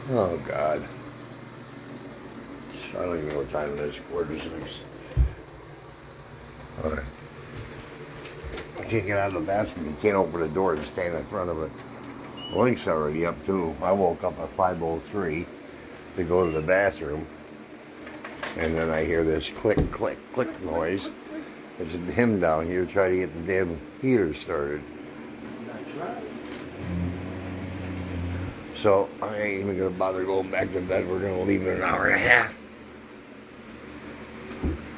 Oh, God. I don't even know what time it is. 4:46. All right. I can't get out of the bathroom. You can't open the door to stand in front of it. The link's already up, too. I woke up at 5:03 to go to the bathroom. And then I hear this click, click, click noise. It's him down here trying to get the damn heater started. That's right. So I ain't even gonna bother going back to bed. We're gonna leave in an hour and a half.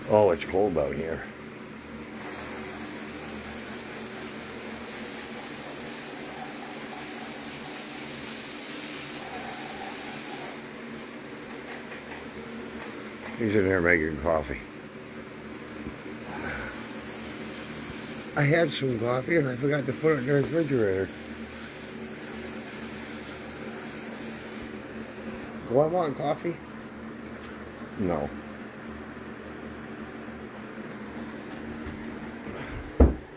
Oh, it's cold out here. He's in there making coffee. I had some coffee and I forgot to put it in the refrigerator. Do I want coffee? No.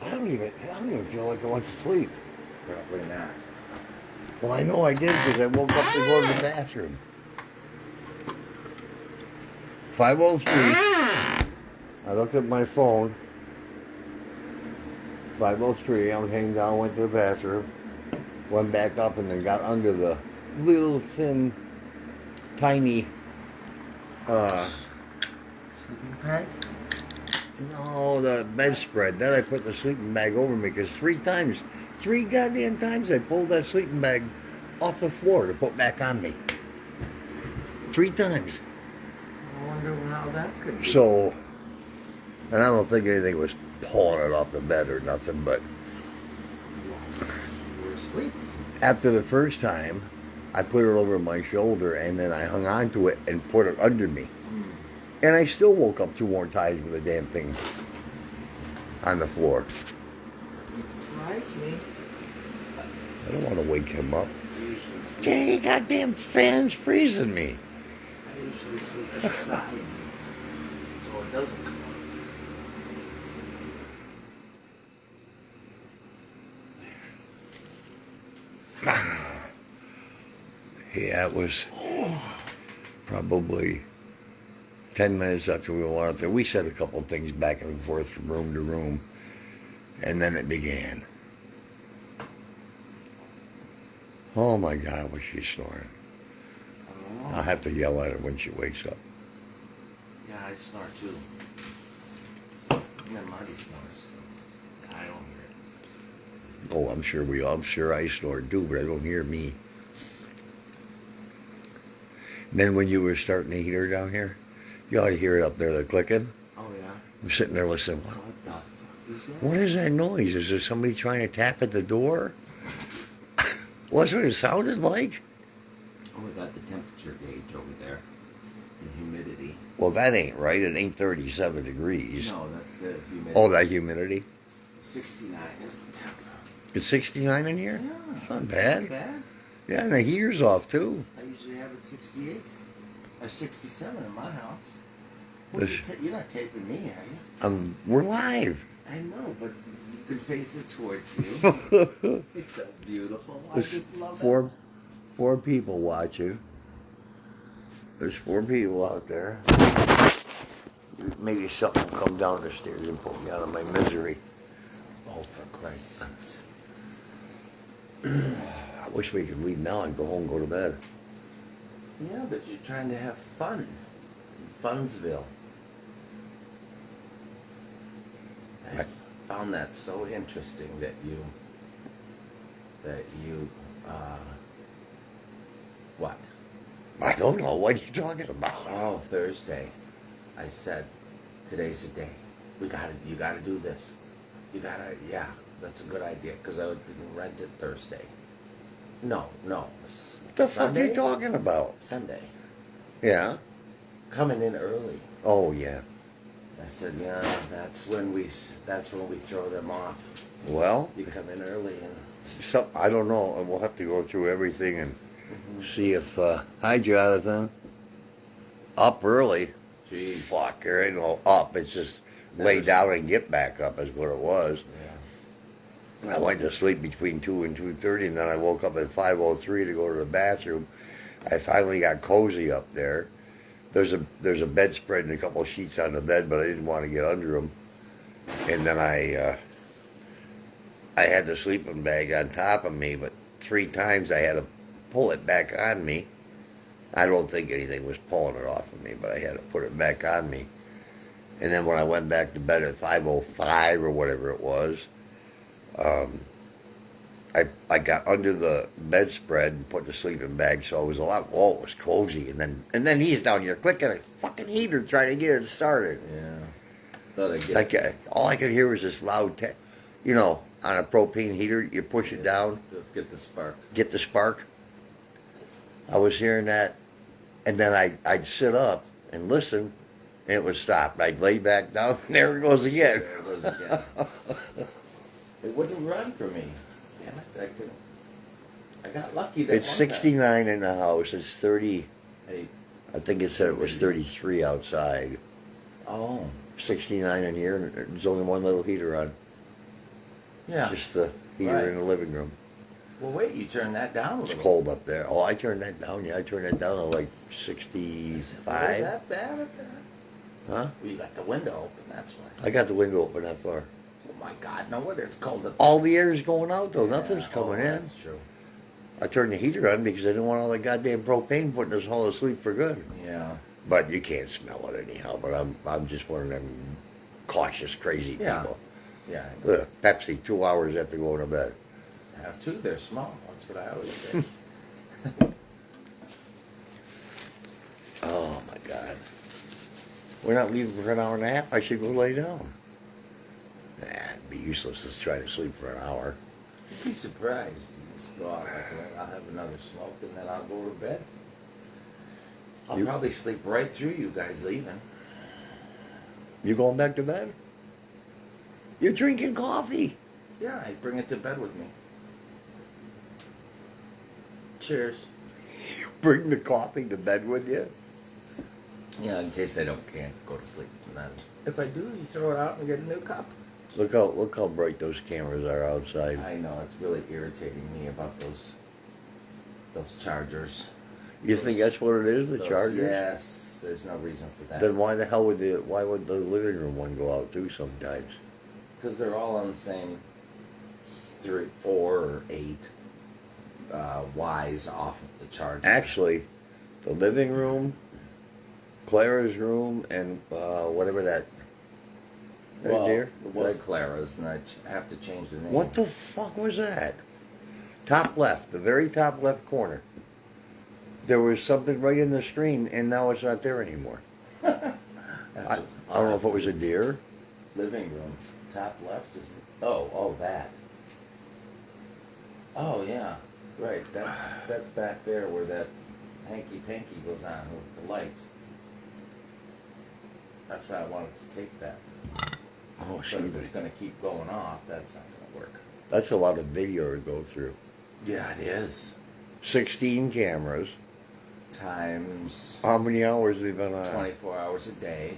I don't even feel like I went to sleep. Probably not. Well, I know I did because I woke up to go to the bathroom. 5:03. I looked at my phone. 5:03. I came down, went to the bathroom, went back up, and then got under the little thin, tiny. Sleeping bag? No, the bedspread. Then I put the sleeping bag over me because three goddamn times, I pulled that sleeping bag off the floor to put back on me. 3 times. I wonder how that could be. So, and I don't think anything was pulling it off the bed or nothing, but You were asleep. after the first time, I put it over my shoulder and then I hung on to it and put it under me. And I still woke up 2 more times with the damn thing on the floor. Doesn't surprise me. I don't want to wake him up. I usually sleep. Dang, goddamn fan's freezing me. I usually sleep at the side, so it doesn't come up. Yeah, it was probably 10 minutes after we went out there. We said a couple of things back and forth from room to room, and then it began. Oh my God, was she snoring? I'll have to yell at her when she wakes up. Yeah, I snore too. And then Marty snores. I don't hear it. Oh, I'm sure I snore too, but I don't hear me. And then when you were starting to hear down here, you ought to hear it up there, the clicking. Oh, yeah? I'm sitting there listening. What the fuck is that? What is that noise? Is there somebody trying to tap at the door? What's what it sounded like? Oh, we got the temperature gauge over there. And humidity. Well, that ain't right. It ain't 37 degrees. No, that's the humidity. Oh, that humidity? 69 is the temperature. It's 69 in here? Yeah. It's not bad. Not bad. Yeah, and the heater's off, too. I usually have it 68 or 67 in my house. Well, This- you're not taping me, are you? We're live. I know, but you can face it towards you. It's so beautiful. I There's just love four people watching. There's 4 people out there. Maybe something will come down the stairs and put me out of my misery. Oh, for Christ's sakes. I wish we could leave now and go home and go to bed. Yeah, but you're trying to have fun. In Funsville. I found that so interesting that you what? I don't know. What are you talking about? Oh, Thursday. I said, today's the day. You gotta do this. Yeah, that's a good idea, because I didn't rent it Thursday. No. What the fuck are you talking about? Sunday. Yeah? Coming in early. Oh, yeah. I said, yeah, that's when we throw them off. Well, You come in early and I don't know. We'll have to go through everything and see if... hi, Jonathan. Up early. Jeez. Fuck, there ain't no up. It's just lay down and get back up is what it was. Yeah. I went to sleep between 2 and 2:30, and then I woke up at 5:03 to go to the bathroom. I finally got cozy up there. There's a bedspread and a couple of sheets on the bed, but I didn't want to get under them. And then I had the sleeping bag on top of me, but 3 times I had to pull it back on me. I don't think anything was pulling it off of me, but I had to put it back on me. And then when I went back to bed at 5:05 or whatever it was, I got under the bedspread and put the sleeping bag, so it was it was cozy. And then he's down here clicking a fucking heater trying to get it started. Yeah. Thought I'd get Like all I could hear was this loud, on a propane heater, you push it down, Just get the spark. get the spark. I was hearing that, and then I'd sit up and listen, and it would stop. I'd lay back down, and there it goes again. There it goes again. It wouldn't run for me. Damn it! I got lucky that It's one 69 in the house. It's 30. Hey, I think it said it was 33 outside. oh, 69 in here, and there's only one little heater on. yeah. Just the heater Right. in the living room. Well, wait, you turn that down a It's little. cold up there. Oh, I turned that down. Yeah, I turned that down to like Is 65. that bad up there? Huh? Well, you got the window open, that's why. I got the window open that far. Oh my God, no wonder it's cold up there. All the air is going out though. Yeah, Nothing's coming in. That's true. I turned the heater on because I didn't want all the goddamn propane putting us all to sleep for good. Yeah. But you can't smell it anyhow. But I'm just one of them cautious, crazy Yeah. people. Yeah. I know. Ugh, Pepsi, 2 hours after going to bed. Have to. They're small. That's what I always say. Oh my God. We're not leaving for an hour and a half. I should go lay down. Nah, it'd be useless to try to sleep for an hour. You'd be surprised. You just go out like that. I'll have another smoke and then I'll go to bed. I'll probably sleep right through you guys leaving. You going back to bed? You're drinking coffee. Yeah, I bring it to bed with me. Cheers. Bring the coffee to bed with you. Yeah, in case I can't go to sleep. And then if I do, you throw it out and get a new cup. Look how bright those cameras are outside. I know, it's really irritating me about those chargers. You think that's what it is, the chargers? Yes, there's no reason for that. Then why would the living room one go out too sometimes? Because they're all on the same 3, 4, or 8 Ys off of the charger. Actually, the living room, Clara's room, and whatever that. Well, Dear? it was Clara's, and I have to change the name. What the fuck was that? Top left, the very top left corner. There was something right in the screen, and now it's not there anymore. I don't know if it was a deer. Living room, top left is. Oh, that. Oh yeah, right. That's back there where that hanky panky goes on with the lights. That's why I wanted to take that. Oh, But shit. if it's going to keep going off, that's not going to work. That's a lot of video to go through. Yeah, it is. 16 cameras. Times How many hours have they been on? 24 hours a day.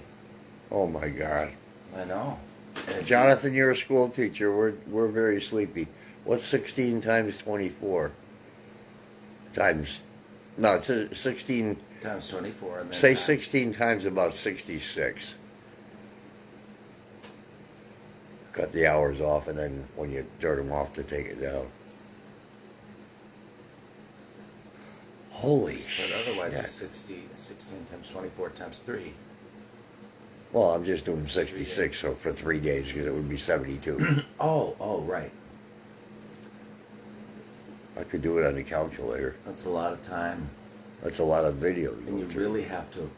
Oh my God. I know. And Jonathan, you're a school teacher. We're very sleepy. What's 16 times 24? No, it's 16. Times 24. And then Say times- 16 times about 66. Cut the hours off, and then when you turn them off to take it down. Holy shit. But otherwise, it's 16 times 24 times 3. Well, I'm just doing 66 so for 3 days because it would be 72. Oh, right. I could do it on the calculator. That's a lot of time. That's a lot of video to And go you through. really have to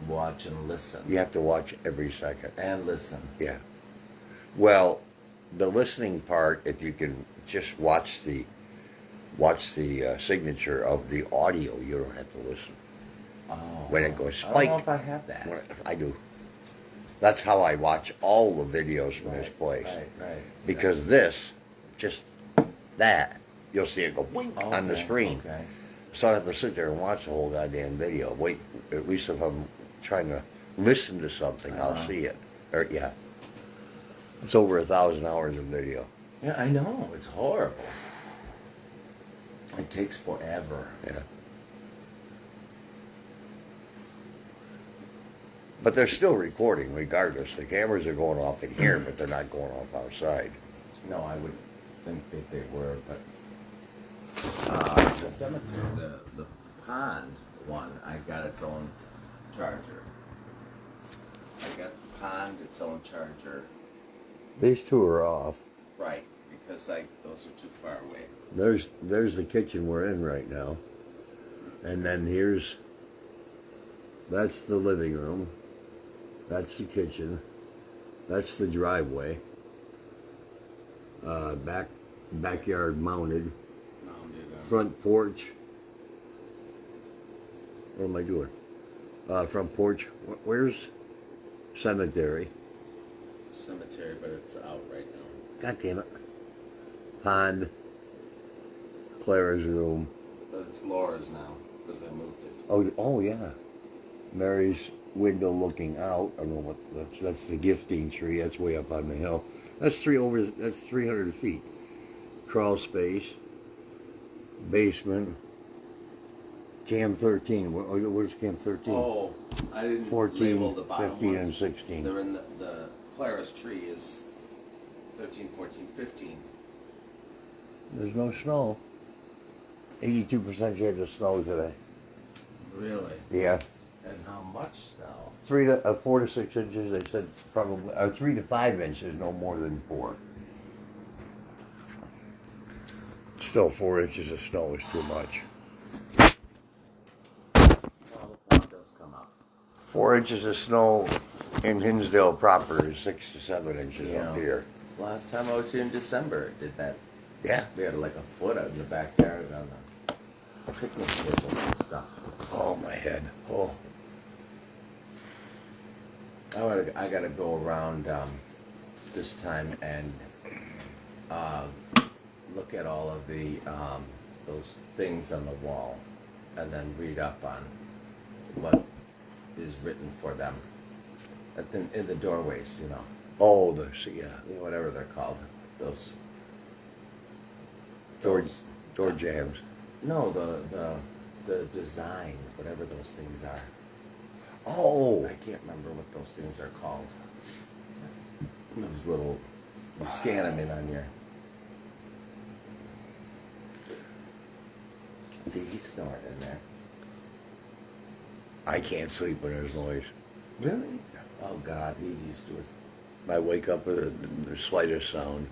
watch and listen. You have to watch every second. And listen. Yeah. Well, the listening part, if you can just watch the signature of the audio, you don't have to listen. Oh. When it goes I don't know spike. if I have that. I do. That's how I watch all the videos from this place. Right. Because this, just that, you'll see it go blink on the Okay, screen. Okay. So I have to sit there and watch the whole goddamn video. Wait, at least if I'm trying to listen to something, I'll see it. Or yeah. It's over 1,000 hours of video. Yeah, I know. It's horrible. It takes forever. Yeah. But they're still recording regardless. The cameras are going off in here, but they're not going off outside. No, I would think that they were, but the cemetery, the pond one, I got its own charger. I got the pond its own charger. These two are off. Right, because those are too far away. There's the kitchen we're in right now. And then that's the living room. That's the kitchen. That's the driveway. Backyard mounted. Front porch. What am I doing? Front porch. Where's cemetery? Cemetery, but it's out right now. God damn it. Pond. Clara's room. But it's Laura's now, because I moved it. Oh yeah. Mary's window looking out. I don't know what that's the gifting tree. That's way up on the hill. That's 300 feet. Crawl space. Basement. Cam 13. Where's Cam 13? Oh, I didn't 14, label the bottom 15, ones. and 16. They're in the Clara's tree is 13, 14, 15. There's no snow. 82% chance of snow today. Really? Yeah. And how much snow? 4 to 6 inches. They said probably 3 to 5 inches, no more than 4. Still, 4 inches of snow is too much. Well, the pond does come up. 4 inches of snow in Hinsdale proper is 6 to 7 inches Yeah. up here. Last time I was here in December, it did that. Yeah. We had like a foot out in the backyard on the picnic tables and stuff. Oh, my head. Oh. I gotta go around this time and look at all of the those things on the wall, and then read up on what is written for them in the doorways. You know. Oh, Yeah, whatever they're called. Those door jams. No, the design, whatever those things are. Oh. I can't remember what those things are called. Those little, you scan them in on your. See, he's snoring in there. I can't sleep when there's noise. Really? Oh God, he's used to it. I wake up with the slightest sound.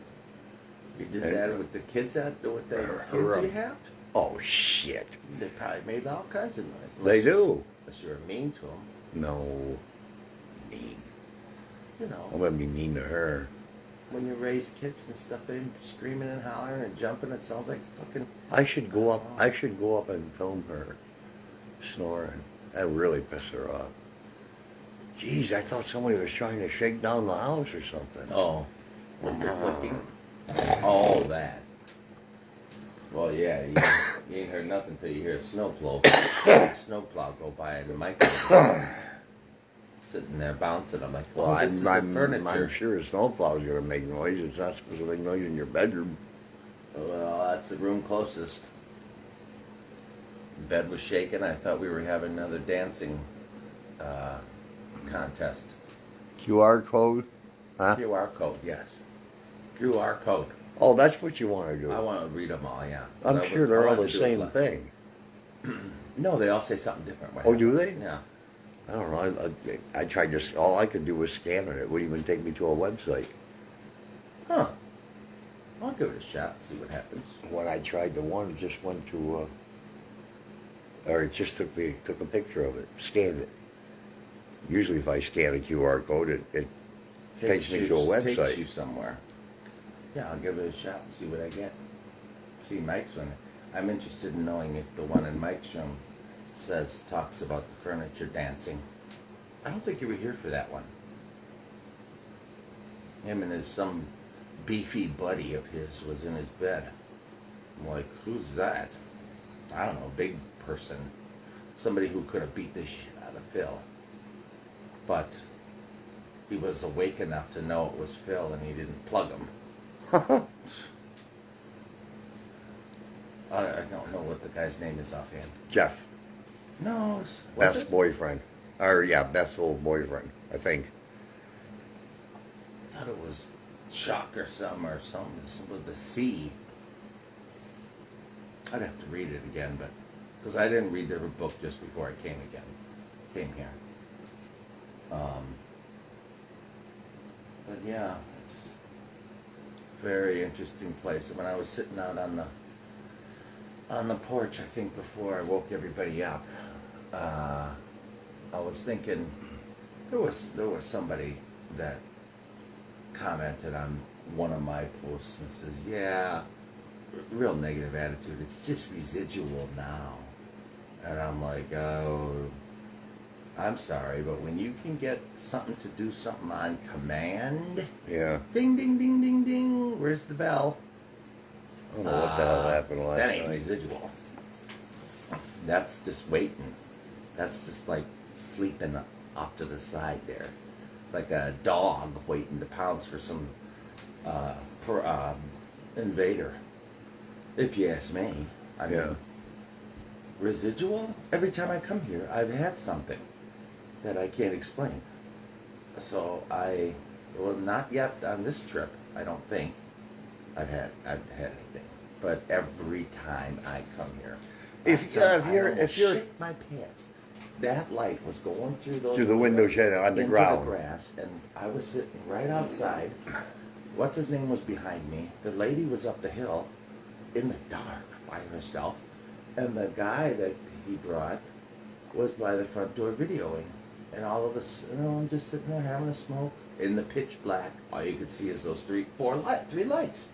You did that with the kids with the kids you have? Oh, shit. They probably made all kinds of noise. They do. Unless you were mean to them. No. Mean. You know. I'm going to be mean to her. When you raise kids and stuff, they screaming and hollering and jumping. It sounds like fucking. I should go up and film her snoring. That really pissed her off. Jeez, I thought somebody was trying to shake down the house or something. Oh. When you're clicking. All that. Well, yeah, you ain't heard nothing till you hear a snowplow go by and the microphone sitting there bouncing. I'm like, Well, this is the furniture. I'm sure a snowplow's going to make noise. It's not supposed to make noise in your bedroom. Well, that's the room closest. The bed was shaking. I thought we were having another dancing contest. QR code? Huh? QR code, yes. QR code. Oh, that's what you want to do. I want to read them all, yeah. I'm sure they're all the same thing. No, they all say something different. Oh, do they? Yeah. I don't know. I tried to. All I could do was scan it. It wouldn't even take me to a website. Huh. I'll give it a shot, see what happens. When I tried the one, it just went to, or it just took a picture of it, scanned it. Usually, if I scan a QR code, it takes me to a website. Takes you somewhere. Yeah, I'll give it a shot and see what I get. See Mike's one. I'm interested in knowing if the one in Mike's room talks about the furniture dancing. I don't think you were here for that one. Him and some beefy buddy of his was in his bed. I'm like, who's that? I don't know, big person. Somebody who could have beat the shit out of Phil. But he was awake enough to know it was Phil and he didn't plug him. I don't know what the guy's name is offhand. Jeff. No, Best boyfriend. Or, yeah, Beth's old boyfriend, I think. I thought it was Chuck or something with the C. I'd have to read it again, but because I didn't read their book just before I came here. But yeah, it's a very interesting place. When I was sitting out on the porch, I think before I woke everybody up, I was thinking there was somebody that commented on one of my posts and says, "Yeah, real negative attitude. It's just residual now." And I'm like, "Oh, I'm sorry, but when you can get something to do something on command, Yeah. ding, ding, ding, ding, ding, where's the bell? I don't know what the hell happened last That ain't night. residual. That's just waiting. That's just like sleeping off to the side there. Like a dog waiting to pounce for some invader. If you ask me. I mean, Yeah. residual? Every time I come here, I've had something that I can't explain. So well, not yet on this trip, I don't think I've had anything. But every time I come here, If you're shit my pants. That light was going through the window shade on the into ground. the grass, and I was sitting right outside. What's his name was behind me. The lady was up the hill in the dark by herself, and the guy that he brought was by the front door videoing. And all of us, I'm just sitting there having a smoke in the pitch black. All you could see is those three lights.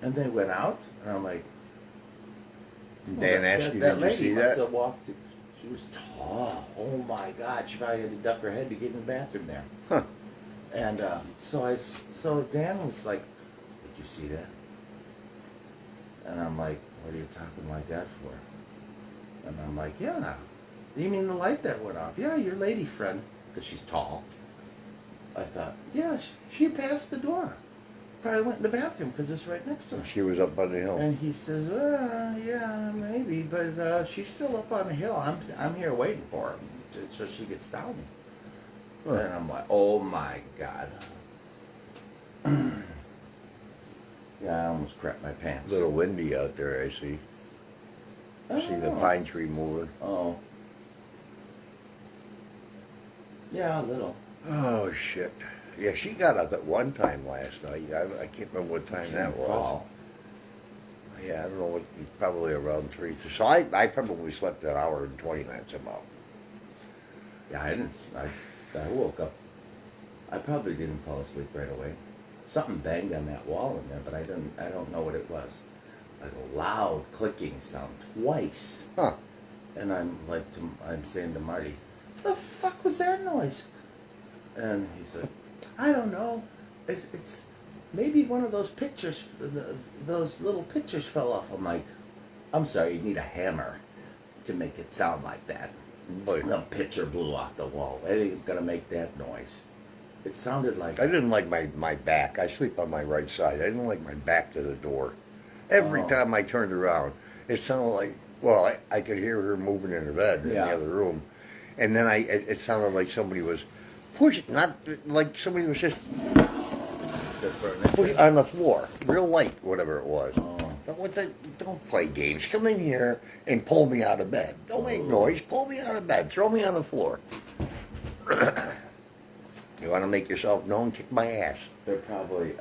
And they went out, and I'm like, Dan asked you, that did you lady see must that? have walked. She was tall. Oh my God! She probably had to duck her head to get in the bathroom there. Huh. And so Dan was like, "Did you see that?" And I'm like, "What are you talking like that for?" And I'm like, "Yeah. You mean the light that went off? Yeah, your lady friend, because she's tall." I thought, yeah, she passed the door. Probably went in the bathroom because it's right next to her. She was up on the hill. And he says, yeah, maybe, but she's still up on the hill. I'm here waiting for her so she gets down. Huh. And I'm like, oh my God. Yeah, I almost crapped my pants. A little windy out there, I see. See the pine tree moving. Oh. Yeah, a little. Oh, shit. Yeah, she got up at one time last night. I can't remember what time that was. Fall. Yeah, I don't know, probably around 3. So I probably slept an hour and 20 minutes about. Yeah, I woke up. I probably didn't fall asleep right away. Something banged on that wall in there, but I don't know what it was. Like a loud clicking sound twice. Huh. And I'm saying to Marty, the fuck was that noise? And he said, I don't know. It's maybe one of those pictures, those little pictures fell off. I'm like, I'm sorry, you need a hammer to make it sound like that. But The picture blew off the wall. It ain't gonna make that noise. It sounded like... I didn't like my back. I sleep on my right side. I didn't like my back to the door. Every time I turned around, it sounded like, well, I could hear her moving in her bed in the other room. And then it sounded like somebody was pushing, not like somebody was just pushing on the floor, real light, whatever it was. Don't play games. Come in here and pull me out of bed. Don't make noise. Pull me out of bed. Throw me on the floor. You want to make yourself known? Kick my ass. They're probably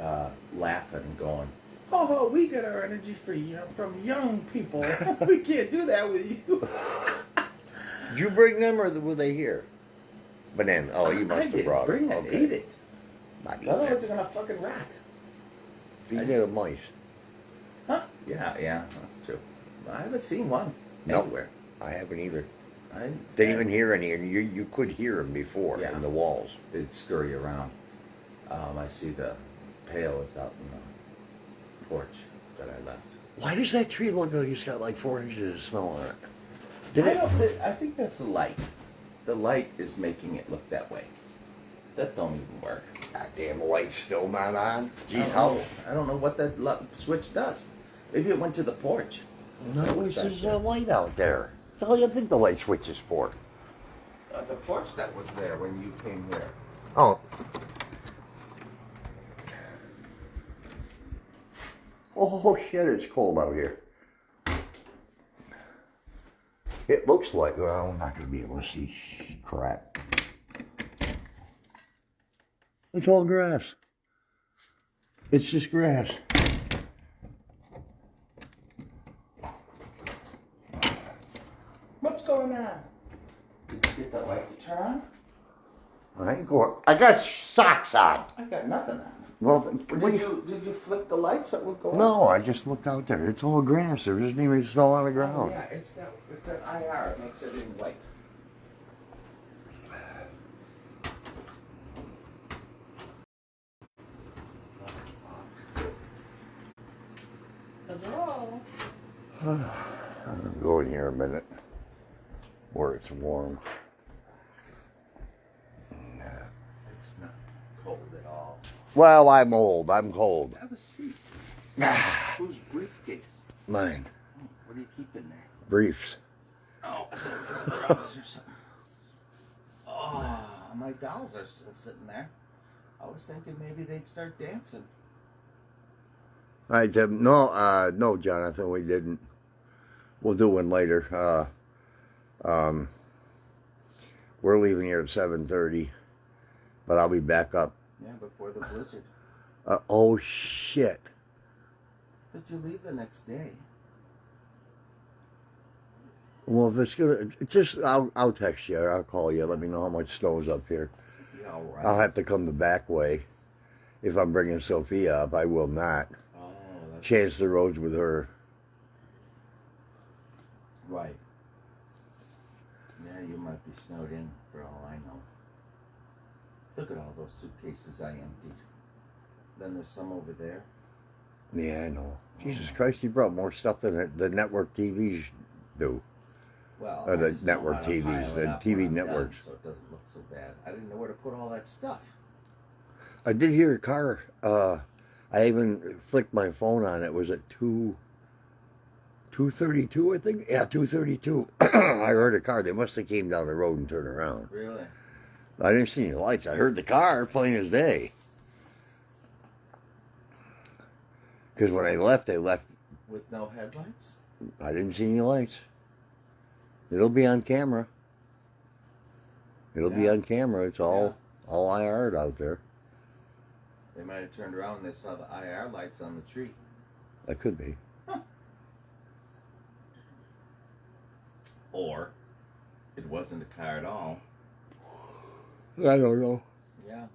laughing, going, "Oh, we get our energy from young people. We can't do that with you." Did you bring them, or were they here? But then, you must have brought bring them. it. Eat it. Not eat Otherwise, it. they're gonna fucking rot. Feed the mice. Huh? Yeah, that's true. I haven't seen one Nope. anywhere. I haven't either. I Didn't even hear any, and you could hear them before in the walls. They'd scurry around. I see the pail is out in the porch that I left. Why does that tree look like it's got like 4 inches of snow on it? I think that's the light. The light is making it look that way. That don't even work. Goddamn, the light's still not on. Jeez, I don't know what that switch does. Maybe it went to the porch. No, there's a light out there. What the hell do you think the light switch is for? The porch that was there when you came here. Oh. Oh shit, it's cold out here. It looks like, well, I'm not going to be able to see crap. It's all grass. It's just grass. What's going on? Did you get the light to turn on? I ain't going. I got socks on. I got nothing on. Well, Did you flick the lights? What was going on? no, I just looked out there. It's all grass. There isn't even snow on the Oh, ground. yeah, it's that IR. It makes everything white. Hello. I'll go in here a minute where it's warm. It's not cold at all. Well, I'm old. I'm cold. Have a seat. Whose briefcase? Mine. Oh, what do you keep in there? Briefs. Oh, is it drugs or something? Oh, my dolls are still sitting there. I was thinking maybe they'd start dancing. No, Jonathan, we didn't. We'll do one later. We're leaving here at 7:30, but I'll be back up. Yeah, before the blizzard. Oh shit! But you leave the next day. Well, if it's gonna, just I'll text you. Or I'll call you. Let me know how much snow's up here. Yeah, all right. I'll have to come the back way. If I'm bringing Sophia up, I will not. Oh, that's Chance the roads with her. right. Yeah, you might be snowed in for all I know. Look at all those suitcases I emptied. Then there's some over there. Yeah, I know. Jesus Christ, you brought more stuff than the network TVs do. Well, Or I the just know network how to TVs, pile the it up TV when I'm done, networks. so it doesn't look so bad. I didn't know where to put all that stuff. I did hear a car. I even flicked my phone on it. Was it 232, I think? Yeah, 232. I heard a car. They must have came down the road and turned around. Really? I didn't see any lights. I heard the car plain as day. Because when they left With no headlights? I didn't see any lights. It'll be on camera. It'll be Yeah. on camera. It's all IR'd out there. They might have turned around and they saw the IR lights on the tree. That could be. Or it wasn't a car at all. I don't know. Yeah.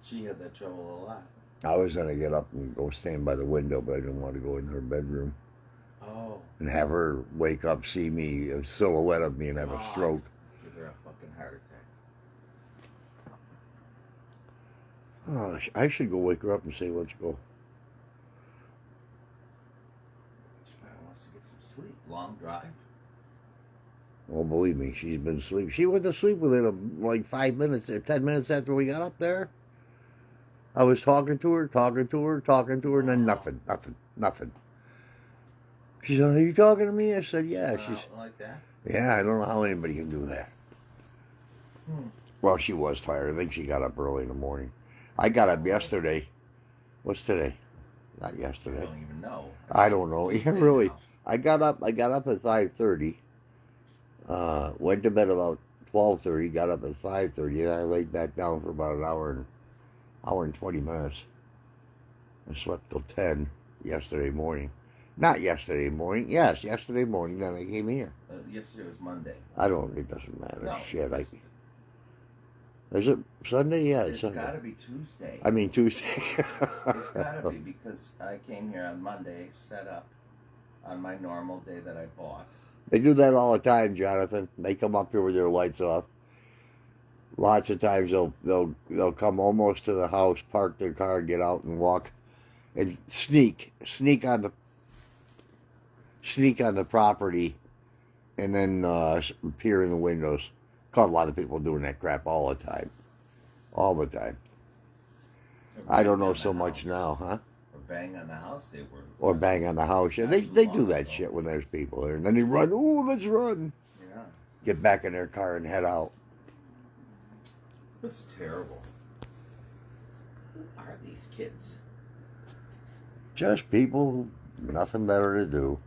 She had that trouble a lot. I was going to get up and go stand by the window, but I didn't want to go in her bedroom Oh. and have her wake up, see me, a silhouette of me, and have a stroke. Give her a fucking heart attack. Oh, I should go wake her up and say, let's go. She probably wants to get some sleep. Long drive. Well, believe me, she's been asleep. She went to sleep within like 5 minutes, 10 minutes after we got up there. I was talking to her, and then nothing. She said, are you talking to me? I said, yeah. She's like that? Yeah, I don't know how anybody can do that. Well, she was tired. I think she got up early in the morning. I got up yesterday. What's today? Not I yesterday. don't even know. I don't know. Yeah, really. Now. I got up at 5:30. Went to bed about 12:30. Got up at 5:30, and I laid back down for about an hour and 20 minutes. I slept till 10 yesterday morning. Not yesterday morning. Yes, yesterday morning. Then I came here. Yesterday was Monday. I don't. It doesn't matter. No, Shit. it's Is it Sunday? Yeah, it's Sunday. got to be Tuesday. I mean Tuesday. It's got to be because I came here on Monday, set up on my normal day that I bought. They do that all the time, Jonathan. They come up here with their lights off. Lots of times they'll come almost to the house, park their car, get out and walk, and sneak on the property, and then appear in the windows. Caught a lot of people doing that crap all the time. I don't know so much now, huh? Or bang on the house, they were. Or bang on the house. Yeah, they do that shit when there's people there, and then they run. Ooh, let's run. Yeah. get back in their car and head out. That's terrible. Who are these kids? Just people, nothing better to do.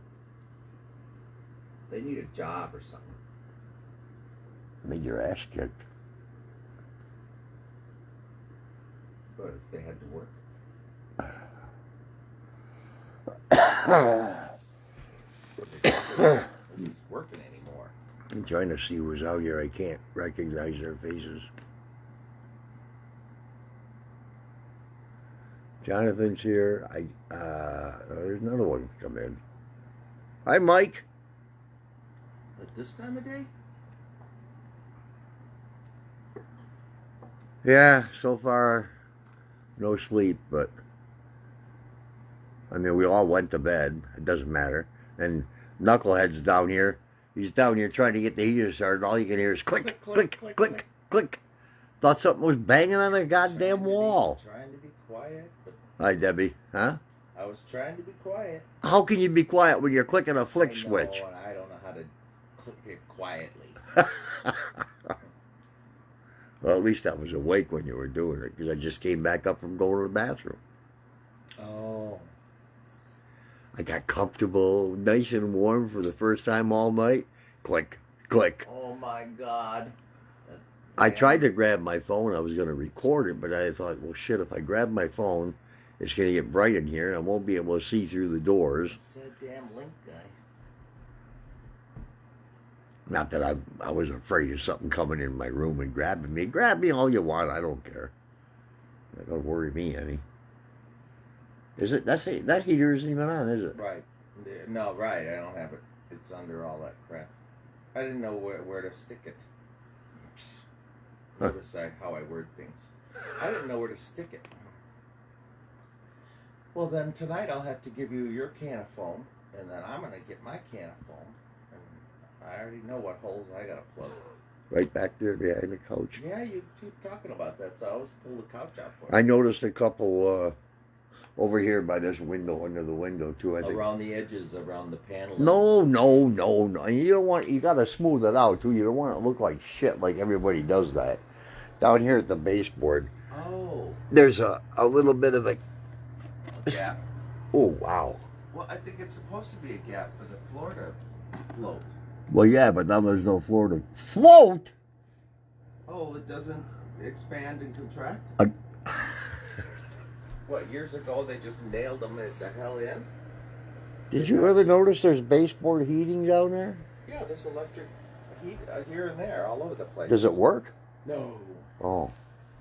They need a job or something. Need your ass kicked. But if they had to work. Nobody's working anymore. I'm trying to see who's out here. I can't recognize their faces. Jonathan's here. There's another one come in. Hi, Mike. At this time of day? Yeah, so far, no sleep, but I mean, we all went to bed. It doesn't matter. And Knucklehead's down here. He's down here trying to get the heater started. All you can hear is click, click, click, click, click. Thought something was banging on the goddamn wall. Trying to be quiet. But Hi, Debbie. Huh? I was trying to be quiet. How can you be quiet when you're clicking a flick switch? And I don't know how to click it quietly. Well, at least I was awake when you were doing it, because I just came back up from going to the bathroom. Oh. I got comfortable, nice and warm for the first time all night. Click, click. Oh my God. I tried to grab my phone. I was going to record it, but I thought, well, shit, if I grab my phone, it's going to get bright in here, and I won't be able to see through the doors. It's that damn link guy. Not that I was afraid of something coming in my room and grabbing me. Grab me all you want. I don't care. That don't worry me any. Is it? That heater isn't even on, is it? Right. No, right. I don't have it. It's under all that crap. I didn't know where to stick it. Notice how I word things. I didn't know where to stick it. Well, then tonight I'll have to give you your can of foam, and then I'm going to get my can of foam. And I already know what holes I got to plug. Right back there behind the couch. Yeah, you keep talking about that, so I always pull the couch out for you. I noticed a couple over here by this window, under the window too. I think. Around the edges, around the panel. No. You don't want. You got to smooth it out too. You don't want it to look like shit, like everybody does that. Down here at the baseboard. Oh. There's a little bit of a gap. Oh wow. Well, I think it's supposed to be a gap for the floor to float. Well, yeah, but now there's no floor to float. Oh, it doesn't expand and contract? What, years ago they just nailed them the hell in? Did you ever notice there's baseboard heating down there? Yeah, there's electric heat here and there, all over the place. Does it work? No. Oh.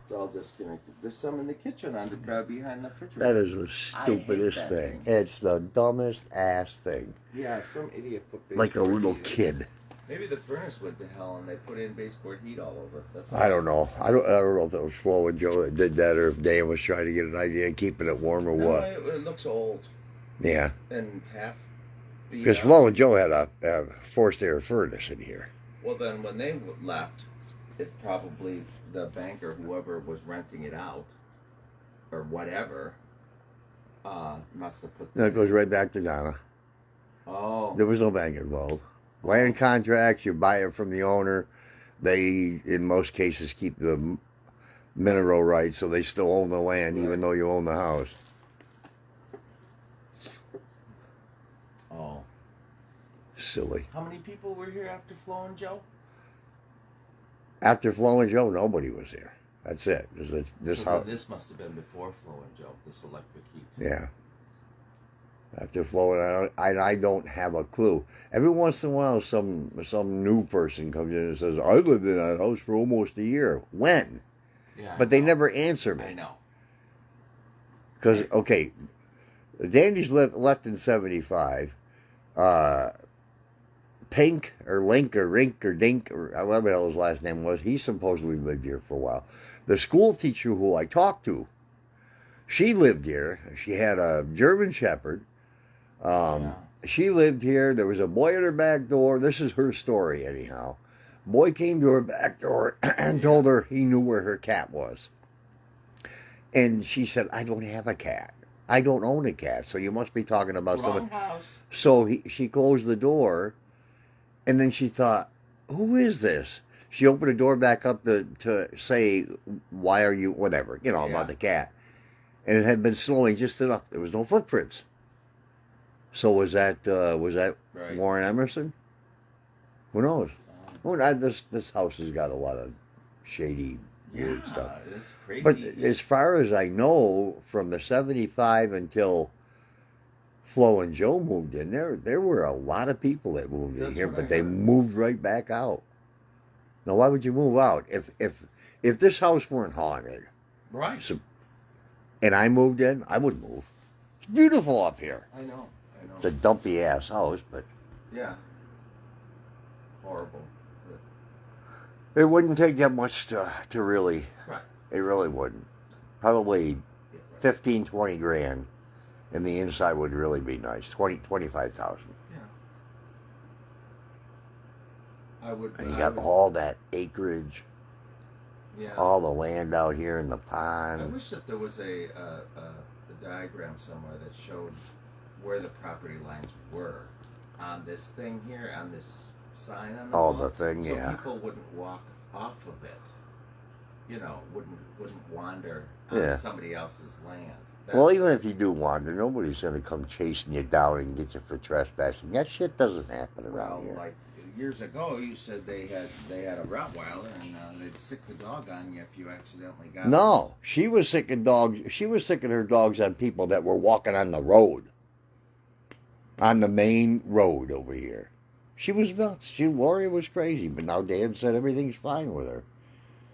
It's all disconnected. There's some in the kitchen behind the refrigerator. That is the stupidest thing. It's the dumbest ass thing. Yeah, some idiot put baseboard like a little heat kid. Maybe the furnace went to hell and they put in baseboard heat all over. That's I don't know. I don't know if it was Flo and Joe that did that, or if Dan was trying to get an idea of keeping it warm or what. It looks old. Yeah. And half. Because Flo and Joe had a forced air furnace in here. Well, then when they left, it probably the banker, whoever was renting it out, or whatever, must have put. That goes right back to Donna. Oh. There was no bank involved. Land contracts, you buy it from the owner. They, in most cases, keep the mineral rights, so they still own the land, even though you own the house. Oh. Silly. How many people were here after Flo and Joe? After Flo and Joe, nobody was here. That's it. This house. This must have been before Flo and Joe, this electric heat. Yeah. After Flo and I don't have a clue. Every once in a while, some new person comes in and says, I lived in that house for almost a year. When? Yeah, but they never answer me. I know. Because, okay, Dandy's left in 75. Pink or Link or Rink or Dink or whatever the hell his last name was, he supposedly lived here for a while. The school teacher who I talked to, she lived here. She had a German Shepherd. She lived here. There was a boy at her back door. This is her story, anyhow. Boy came to her back door and told her he knew where her cat was. And she said, I don't have a cat. I don't own a cat. So you must be talking about Wrong house. So she closed the door. And then she thought, who is this? She opened the door back up to say, why are you, whatever, you know, Yeah. about the cat. And it had been snowing just enough. There was no footprints. So was that Right. Warren Emerson? Who knows? This house has got a lot of shady, weird stuff. It's crazy. But as far as I know, from the 75 until Flo and Joe moved in, there were a lot of people that moved in That's here, what I but they heard. moved right back out. Now, why would you move out if this house weren't haunted? Right. So, and I moved in, I would move. It's beautiful up here. I know. It's a dumpy ass house, but Yeah. Horrible. it wouldn't take that much to really. Right. It really wouldn't. Probably Yeah, right. 15, 20 grand, and the inside would really be nice. 25,000. Yeah. I would. And you got all that acreage, Yeah. all the land out here in the I pond. wish that there was a diagram somewhere that showed where the property lines were on this thing here, on this sign on the Oh, wall. the thing, so yeah. people wouldn't walk off of it. You know, wouldn't wander on Yeah. somebody else's land. Well, even if you do wander, nobody's going to come chasing you down and get you for trespassing. That shit doesn't happen around here. like years ago, you said they had a Rottweiler and they'd sick the dog on you if you accidentally got. No, she was sick of dogs. She was sick of her dogs on people that were walking on the road, on the main road over here. She was nuts. Lori was crazy, but now Dan said everything's fine with her.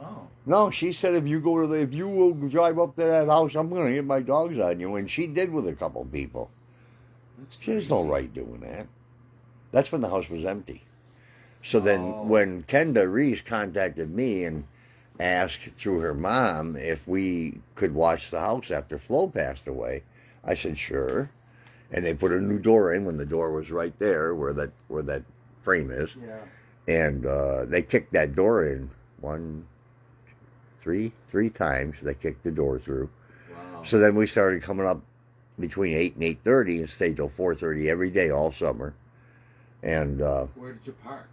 Oh. No, she said if you will drive up to that house, I'm going to hit my dogs on you, and she did with a couple people. That's She has no crazy. right doing that. That's when the house was empty. So then Oh. when Kenda Reese contacted me and asked through her mom if we could watch the house after Flo passed away, I said, sure. And they put a new door in when the door was right there where that frame is. Yeah. And they kicked that door in three times. They kicked the door through. Wow. So then we started coming up between 8 and 8:30 and stayed till 4:30 every day all summer. And Where did you park?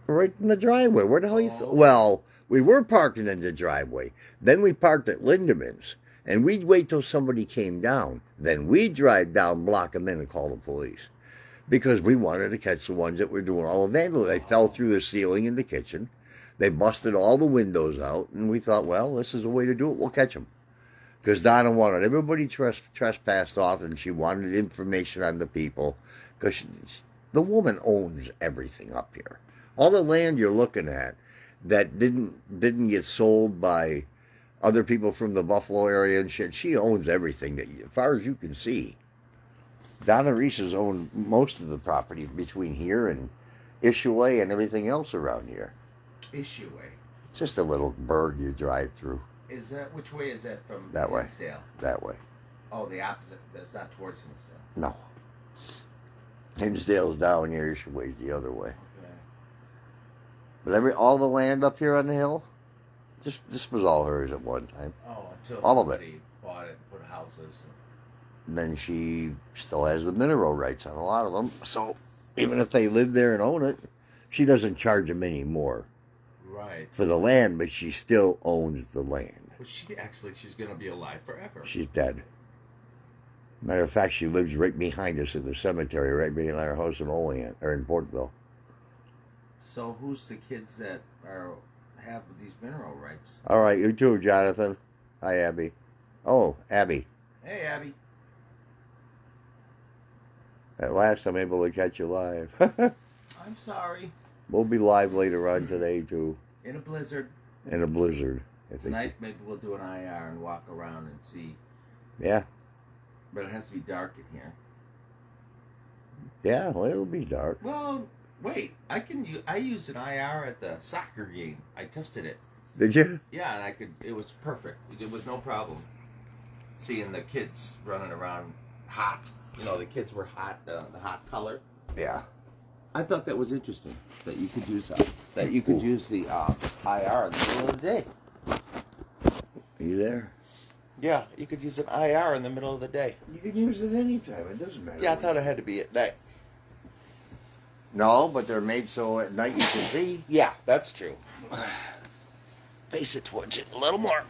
right in the driveway. Where the hell you? Oh. Well, we were parking in the driveway. Then we parked at Lindemann's, and we'd wait till somebody came down. Then we'd drive down, block them in, and call the police, because we wanted to catch the ones that were doing all the vandalism. They fell through the ceiling in the kitchen. They busted all the windows out, and we thought, well, this is a way to do it. We'll catch them. Because Donna wanted everybody trespassed off, and she wanted information on the people. Because the woman owns everything up here. All the land you're looking at that didn't get sold by other people from the Buffalo area and shit, she owns everything that, as far as you can see. Donna Reese has owned most of the property between here and Ishiway and everything else around here. Ishiway. It's just a little burg you drive through Is that which way is that from That way. Hinsdale? that way. Oh, the opposite. That's not towards Hinsdale. No. Hinsdale's down here, Ishiway's the other way. Okay. But all the land up here on the hill, this was all hers at one time. Oh, until All of it. somebody bought it and put houses. And then she still has the mineral rights on a lot of them. So even if they live there and own it, she doesn't charge them anymore Right. for the land, but she still owns the land. Well, she's gonna be alive forever. She's dead. Matter of fact, she lives right behind us in the cemetery, right behind our house in Olean, or in Portville. So who's the kids that have these mineral rights? All right, you too, Jonathan. Hi, Abby. Oh, Abby. Hey, Abby. At last, I'm able to catch you live. I'm sorry. We'll be live later on today, too, In a blizzard. in a blizzard. I think. Tonight, maybe we'll do an IR and walk around and see. Yeah. But it has to be dark in here. Yeah, well, it'll be dark. Well, wait. I used an IR at the soccer game. I tested it. Did you? Yeah, and it was perfect. It was no problem. Seeing the kids running around hot. You know, the kids were hot, the hot color. Yeah. I thought that was interesting. That you could use the IR in the middle of the day. Are you there? Yeah, you could use an IR in the middle of the day. You can use it anytime. It doesn't matter. Yeah, I thought it had to be at night. No, but they're made so at night you can see. Yeah, that's true. Face it towards it a little more.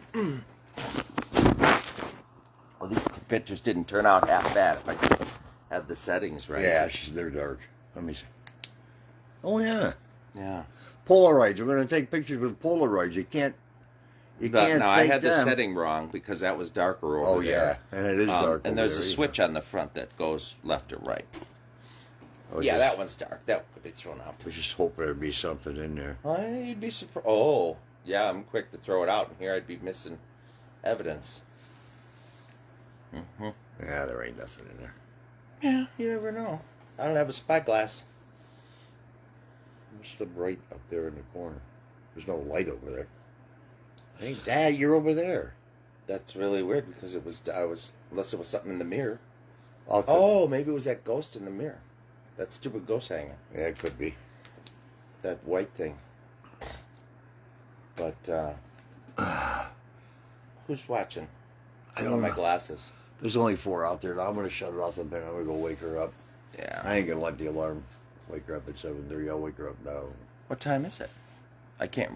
Well, these pictures didn't turn out half bad if I could have the settings right. Yeah, they're dark. Let me see. Oh, yeah. Yeah. Polaroids. We're going to take pictures with Polaroids. You can't No, I had the them. setting wrong because that was darker over Oh, there. yeah. And it is dark. And there's over a there, switch on the front that goes left or right. Oh, Yeah, that one's dark. That could be thrown out. I was just hoping there'd be something in there. You'd be surprised. Oh, yeah, I'm quick to throw it out, and here I'd be missing evidence. Mm-hmm. Yeah, there ain't nothing in there. Yeah, you never know. I don't have a spyglass. What's the bright up there in the corner? There's no light over there. Hey, Dad, you're over there. That's really weird because unless it was something in the mirror. Oh, Oh, maybe it was that ghost in the mirror. That stupid ghost hanging. yeah, it could be. That white thing. But, who's watching? I don't know. My glasses. There's only 4 out there. Now I'm going to shut it off and then I'm going to go wake her up. Yeah. I ain't going to let the alarm wake her up at 7:30. I'll wake her up now. What time is it? I can't.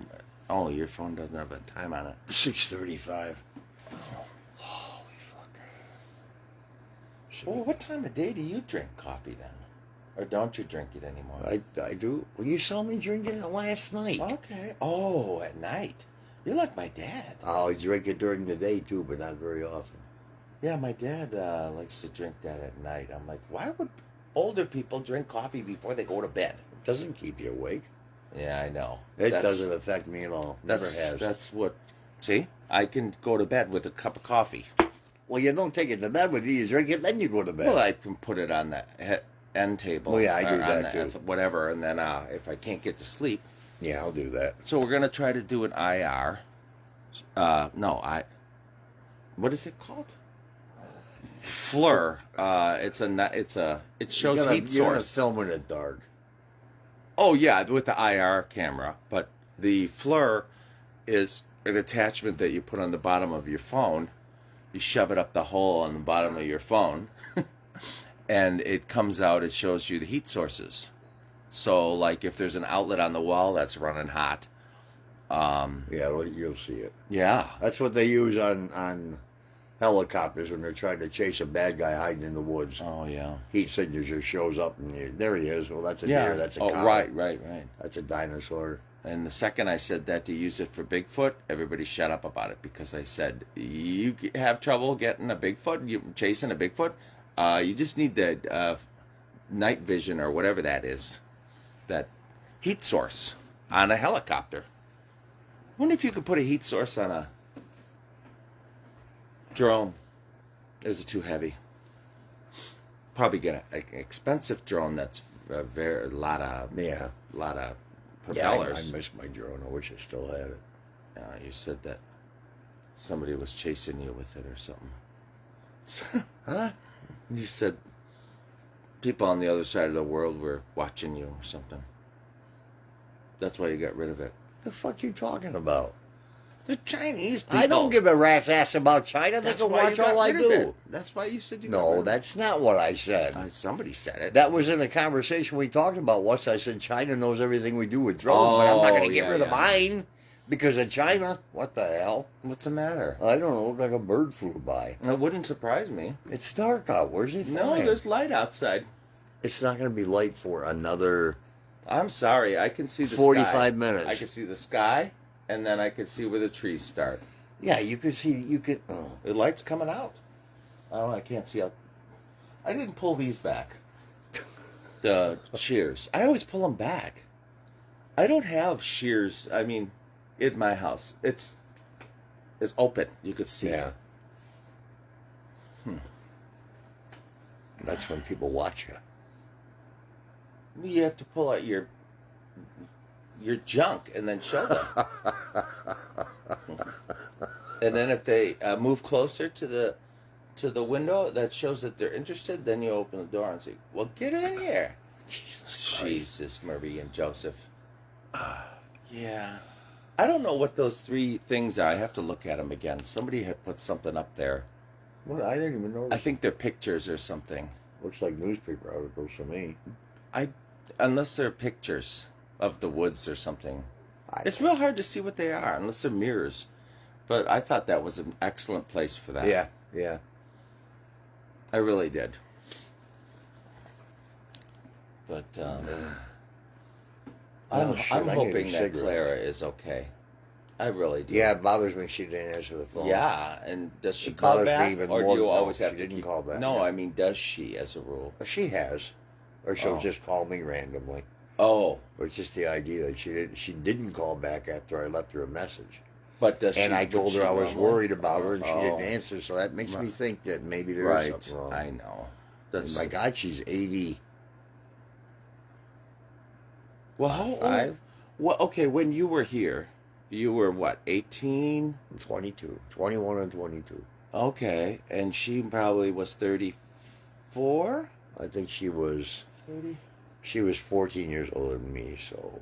Oh, your phone doesn't have a time on it. 6:35. Holy fuck. Well, what time of day do you drink coffee then? Or don't you drink it anymore? I do. Well, you saw me drinking it last night. Okay. Oh, at night. You're like my dad. I'll drink it during the day too, but not very often. Yeah, my dad likes to drink that at night. I'm like, why would older people drink coffee before they go to bed? It doesn't keep you awake. Yeah, I know. It doesn't affect me at all. Never has. That's what. See, I can go to bed with a cup of coffee. Well, you don't take it to bed with you. You drink it, then you go to bed. Well, I can put it on the end table. Well, yeah, I do or that on too. Whatever, and then if I can't get to sleep. Yeah, I'll do that. So we're gonna try to do an IR. What is it called? FLIR. It shows heat You're gonna source. film in the dark. Oh yeah, with the IR camera. But the FLIR is an attachment that you put on the bottom of your phone. You shove it up the hole on the bottom of your phone, and it comes out. It shows you the heat sources. So, like, if there's an outlet on the wall that's running hot. Yeah, you'll see it. Yeah. That's what they use on helicopters when they're trying to chase a bad guy hiding in the woods. Oh yeah. Heat signature shows up and there he is. Well, that's a deer. That's a cow. Right. That's a dinosaur. And the second I said that to use it for Bigfoot, everybody shut up about it because I said, you have trouble getting a Bigfoot, you chasing a Bigfoot, you just need the night vision or whatever that is, that heat source on a helicopter. I wonder if you could put a heat source on a drone. Is it too heavy? Probably get an expensive drone that's a lot of propellers. Yeah, I miss my drone. I wish I still had it. You said that somebody was chasing you with it or something. Huh? You said people on the other side of the world were watching you or something. That's why you got rid of it. The fuck you talking about? The Chinese people. I don't give a rat's ass about China. They can watch all I do. That's why you said you No, got rid of that's not what I said. it. Somebody said it. That was in a conversation we talked about once. I said China knows everything we do with drones, but I'm not going to get rid of mine because of China. What the hell? What's the matter? I don't know. Look like a bird flew by. It wouldn't surprise me. It's dark out. Where's it No, flying? there's light outside. It's not going to be light for another I'm sorry. I can see the 45 sky. minutes. I can see the sky, and then I can see where the trees start. Yeah, you could see. You could. Oh. The light's coming out. Oh, I can't see out. I didn't pull these back. The shears. I always pull them back. I don't have shears. I mean, in my house, it's open. You could see. Yeah. That's when people watch you. You have to pull out your junk and then show them. And then if they move closer to the window that shows that they're interested, then you open the door and say, "Well, get in here." Jesus, Marie and Joseph. Yeah. I don't know what those three things are. I have to look at them again. Somebody had put something up there. Well, I didn't even notice. I think they're pictures or something. Looks like newspaper articles to me. unless they're pictures of the woods or something. I It's real hard to see what they are unless they're mirrors. But I thought that was an excellent place for that. Yeah, yeah. I really did. But I'm hoping that Clara is okay. I really do. Yeah, it bothers me she didn't answer the phone. Yeah, and does she It call bothers me back, even or do more. you No, always have she to didn't keep... call back, No, no. I mean, does she, as a rule? She has, or she'll Oh. just call me randomly. Oh, But it's just the idea that she didn't call back after I left her a message. but does she... And I told would her I she was normally? worried about her, and she didn't Oh. answer. So that makes me think that maybe there is Right, something wrong. I know. And That's... my God, she's 80. Well, how old? 5? Well, okay, when you were here, you were what, 18? 22, 21 and 22. Okay, and she probably was 34? I think she was 30? 14 years older than me, so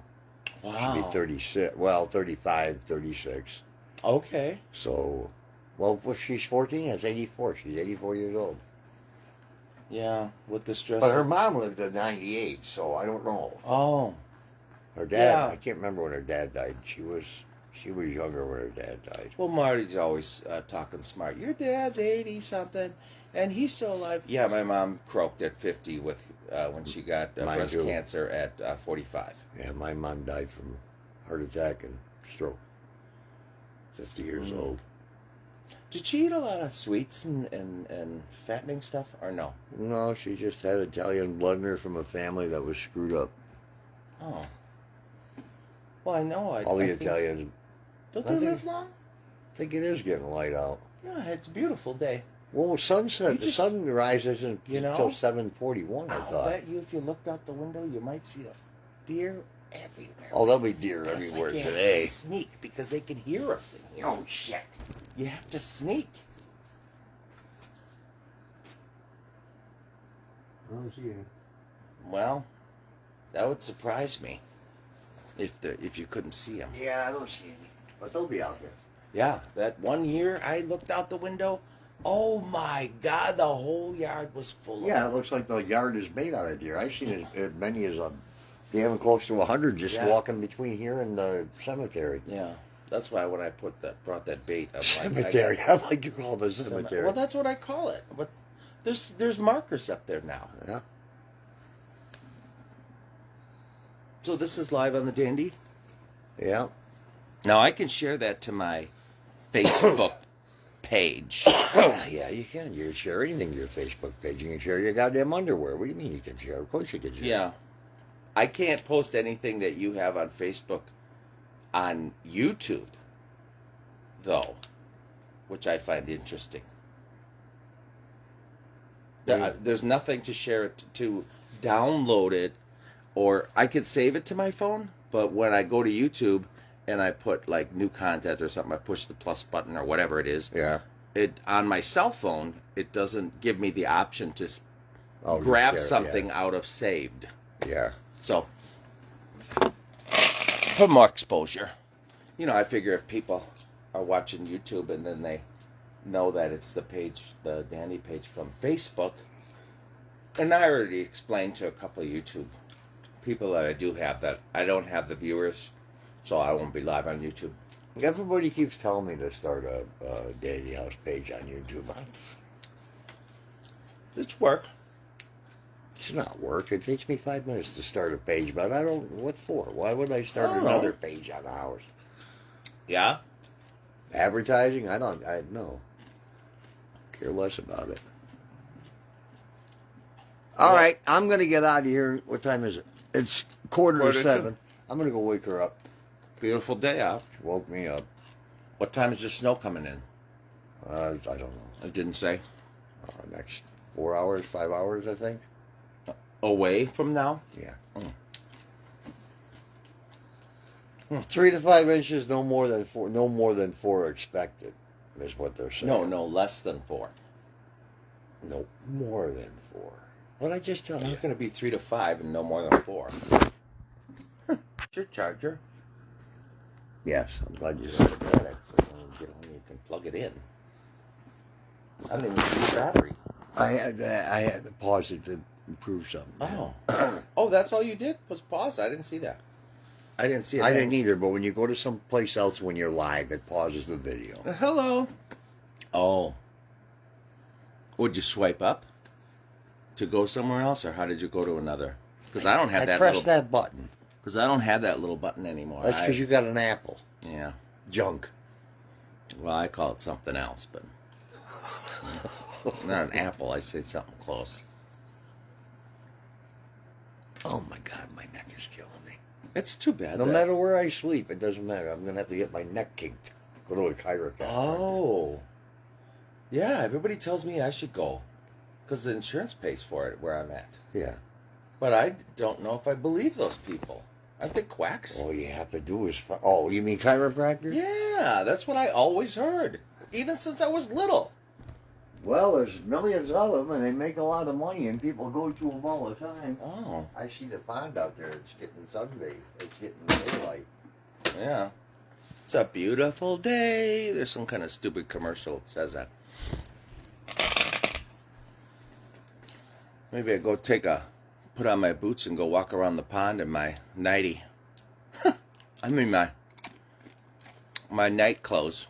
Wow. she'd be 36. Well, 35, 36. Okay. So, well, if she's 14, that's 84. She's 84 years old. Yeah, with the stress. But her mom lived to 98, so I don't know. Oh, Her dad, Yeah. I can't remember when her dad died. She was younger when her dad died. well, Marty's always talking smart. Your dad's 80-something, and he's still alive. Yeah, my mom croaked at 50 with when she got Mine breast too. cancer at 45. Yeah, my mom died from heart attack and stroke. 50 years old. Did she eat a lot of sweets and fattening stuff, or no? No, she just had Italian blood in her from a family that was screwed up. Oh. Well, I know. All the I think- Italians. Don't I they think- live long? I think it is getting light out. Yeah, it's a beautiful day. Well, sunset. You The just- sunrise isn't You know? until 7:41. I I'll thought. bet you if you looked out the window, you might see a deer everywhere. Oh, there'll be deer But it's everywhere like you have today. to sneak because they can hear us in here. Oh shit! You have to sneak. I don't see any. Well, that would surprise me if you couldn't see them. Yeah, I don't see any. But they'll be out there. Yeah, that one year I looked out the window. Oh my God, the whole yard was full of Yeah, them. it looks like the yard is made out of deer. I've seen as many as damn close to 100 just Yeah. walking between here and the cemetery. Yeah, that's why when I brought that bait up, Cemetery. I like to call it a cemetery. Well, that's what I call it. But there's markers up there now. Yeah. So this is live on the Dandy. Yeah. Now I can share that to my Facebook page. Yeah, you can. You can share anything to your Facebook page. You can share your goddamn underwear. What do you mean you can share? Of course you can share. Yeah. I can't post anything that you have on Facebook on YouTube, though, which I find interesting. There's nothing to share it to download it, or I could save it to my phone, but when I go to YouTube and I put like new content or something, I push the plus button or whatever it is. Yeah. It on my cell phone, it doesn't give me the option to Oh, just grab share it, something out of saved. Yeah. So, for more exposure. You know, I figure if people are watching YouTube and then they know that it's the page, the Dandy page from Facebook, and I already explained to a couple of YouTube people that I do have that I don't have the viewers, so I won't be live on YouTube. Everybody keeps telling me to start a Dandy House page on YouTube. It's work. It's not work. It takes me 5 minutes to start a page, but I don't. What for? Why would I start I don't know. another page on the house? Yeah? Advertising? I no. Care less about it. All right, I'm gonna get out of here. What time is it? It's quarter to 7. I'm gonna go wake her up. Beautiful day out. She woke me up. What time is the snow coming in? I don't know. It didn't say. Next 4 hours, 5 hours, I think. Away from now? Yeah. Hmm. 3 to 5 inches, no more than 4. No more than 4 expected, is what they're saying. No, less than 4. No more than 4. What did I just tell you? It's going to be 3 to 5 and no more than 4. It's your charger. Yes, I'm glad you You said should get it so you can plug it in. I don't even see the battery. I had to pause it. improve something. Oh. Oh, that's all you did was pause? I didn't see that. I didn't see it. I didn't either, but when you go to some place else when you're live, it pauses the video. Hello. Oh. Would you swipe up to go somewhere else, or how did you go to another? Because I don't have that press that button. Because I don't have that little button anymore. That's because you got an Apple. Yeah. Junk. Well, I call it something else, but not an apple. I say something close. Oh my God, my neck is killing me. It's too bad. No matter where I sleep, it doesn't matter. I'm gonna have to get my neck kinked. Go to a chiropractor. Oh. Yeah, everybody tells me I should go because the insurance pays for it where I'm at. Yeah. But I don't know if I believe those people. Aren't they quacks? All you have to do is... Oh, you mean chiropractor? Yeah, that's what I always heard. Even since I was little. Well, there's millions of them, and they make a lot of money, and people go to them all the time. Oh. I see the pond out there. It's getting sunbathed. It's getting daylight. Yeah. It's a beautiful day. There's some kind of stupid commercial that says that. Maybe I go put on my boots and go walk around the pond in my nightie. I mean my night clothes.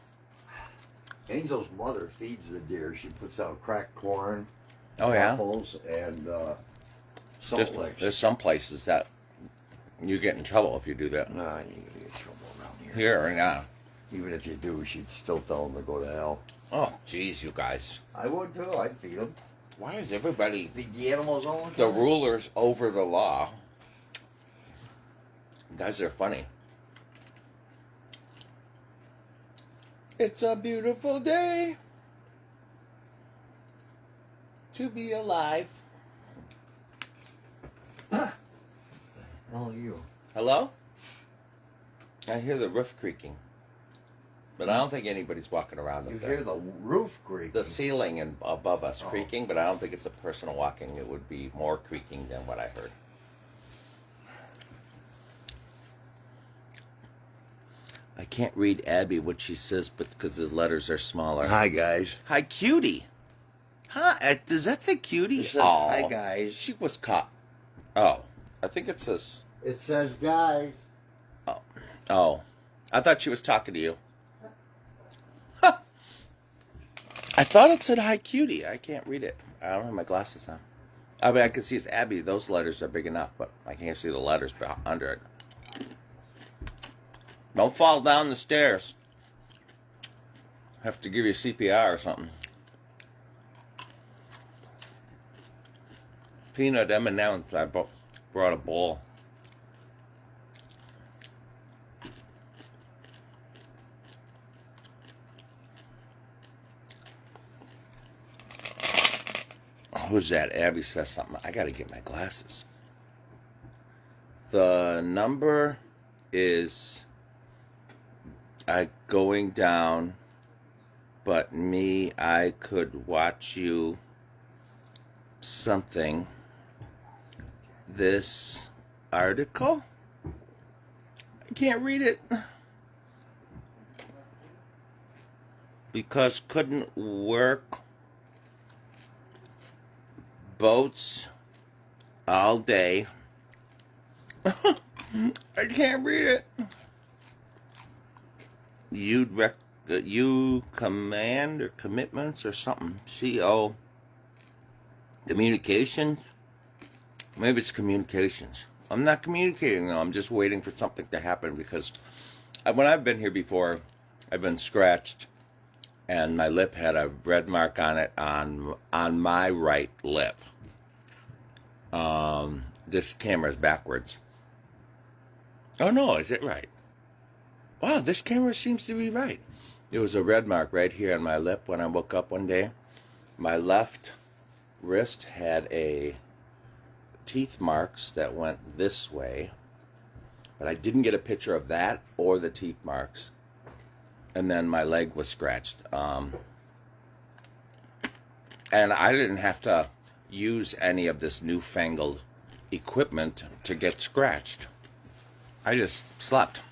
Angel's mother feeds the deer. She puts out cracked corn, apples, and salt licks. There's some places that you get in trouble if you do that. No, you ain't gonna get in trouble around here. Here, yeah. Even if you do, she'd still tell them to go to hell. Oh, jeez, you guys. I would too. I'd feed them. Why is everybody... Feed the animals all the The time. rulers over the law. You guys are funny. It's a beautiful day to be alive. Oh, you. Hello? I hear the roof creaking. But I don't think anybody's walking around You up there. hear the roof creaking. The ceiling above us creaking, but I don't think it's a person walking. It would be more creaking than what I heard. I can't read Abby what she says, but because the letters are smaller. Hi, guys. Hi, cutie. Hi, does that say cutie? It says, hi, guys. She was caught. Oh, I think it says. It says guys. Oh, I thought she was talking to you. I thought it said hi, cutie. I can't read it. I don't have my glasses on. I mean, I can see it's Abby. Those letters are big enough, but I can't see the letters under it. Don't fall down the stairs. Have to give you CPR or something. Peanut M&M's. I brought a bowl. Who's that? Abby says something. I got to get my glasses. The number is going down, but I could watch you something. This article? I can't read it. Because couldn't work boats all day. I can't read it. You command or commitments or something. CO. Communications? Maybe it's communications. I'm not communicating though. I'm just waiting for something to happen because when I've been here before, I've been scratched and my lip had a red mark on it on my right lip. This camera's backwards. Oh no, is it right? Wow, this camera seems to be right. There was a red mark right here on my lip when I woke up one day. My left wrist had a teeth marks that went this way, but I didn't get a picture of that or the teeth marks. And then my leg was scratched. And I didn't have to use any of this newfangled equipment to get scratched. I just slept.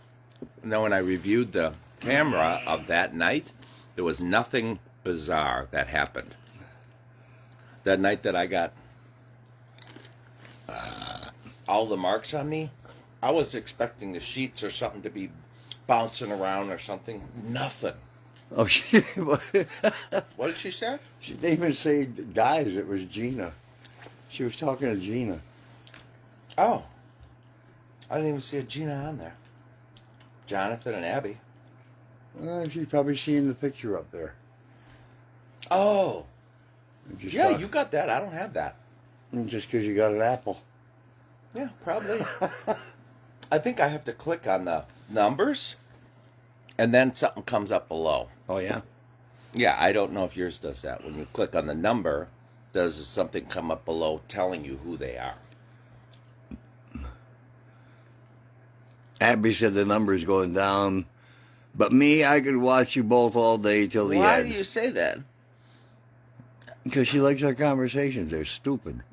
And then when I reviewed the camera of that night, there was nothing bizarre that happened. That night that I got all the marks on me. I was expecting the sheets or something to be bouncing around or something. Nothing. Oh, What did she say? she didn't even say guys. It was Gina. She was talking to Gina. Oh. I didn't even see a Gina on there. Jonathan and Abby. She's probably seeing the picture up there. Oh. Just Yeah, talk- you got that. I don't have that. Just because you got an apple. Yeah, probably. I think I have to click on the numbers, and then something comes up below. Oh, yeah? Yeah, I don't know if yours does that. When you click on the number, does something come up below telling you who they are? Abby said the number's going down. But me, I could watch you both all day till the Why end. do you say that? Because she likes our conversations. They're stupid.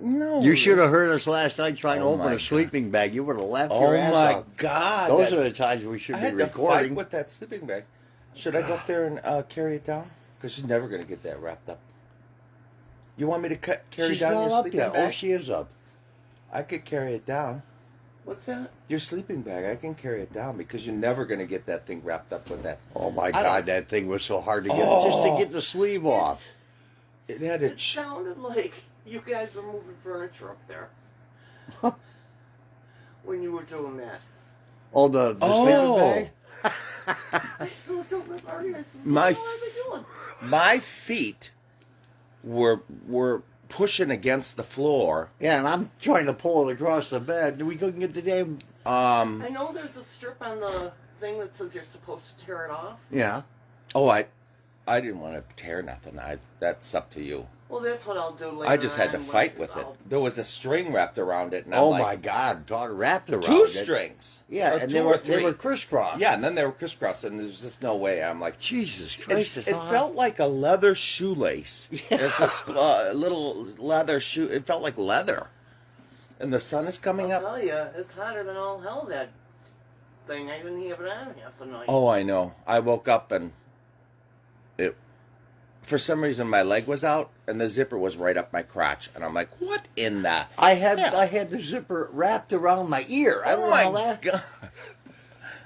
No. You should have heard us last night trying to Oh, open my a God. sleeping bag. You would have left Oh your ass my out. God! Those are the times we should I be had to fight recording. with that sleeping bag. Should I go up there and carry it down? Because she's never going to get that wrapped up. You want me to carry She's down not your up sleeping yet. bag? Oh, she is up. I could carry it down. What's that? Your sleeping bag, I can carry it down because you're never going to get that thing wrapped up with that. Oh my I God, don't- that thing was so hard to get. Oh. Just to get the sleeve off. It had a It sounded like you guys were moving furniture up there when you were doing that. Oh, the Oh. sleeping bag? I still don't remember. I said, My what are they doing? My feet were pushing against the floor. Yeah, and I'm trying to pull it across the bed. We couldn't get the damn. I know there's a strip on the thing that says you're supposed to tear it off. Yeah. Oh, I didn't want to tear nothing. That's up to you. Well, that's what I'll do later. I just had to on when fight with it. I'll- There was a string wrapped around it. And I'm Oh like, my God, wrapped around two it. strings. Yeah, Or and two they or were three. crisscrossed. Yeah, and then they were crisscrossed, and there's just no way. I'm like, Jesus Christ, it felt like a leather shoelace. It's a little leather shoe. It felt like leather. And the sun is coming I'll up. tell you, it's hotter than all hell, that thing. I didn't have it on half the night. Oh, I know. I woke up and it, for some reason, my leg was out and the zipper was right up my crotch, and I'm like, "What in the?" I had hell? I had the zipper wrapped around my ear. I Oh don't know how my that. God!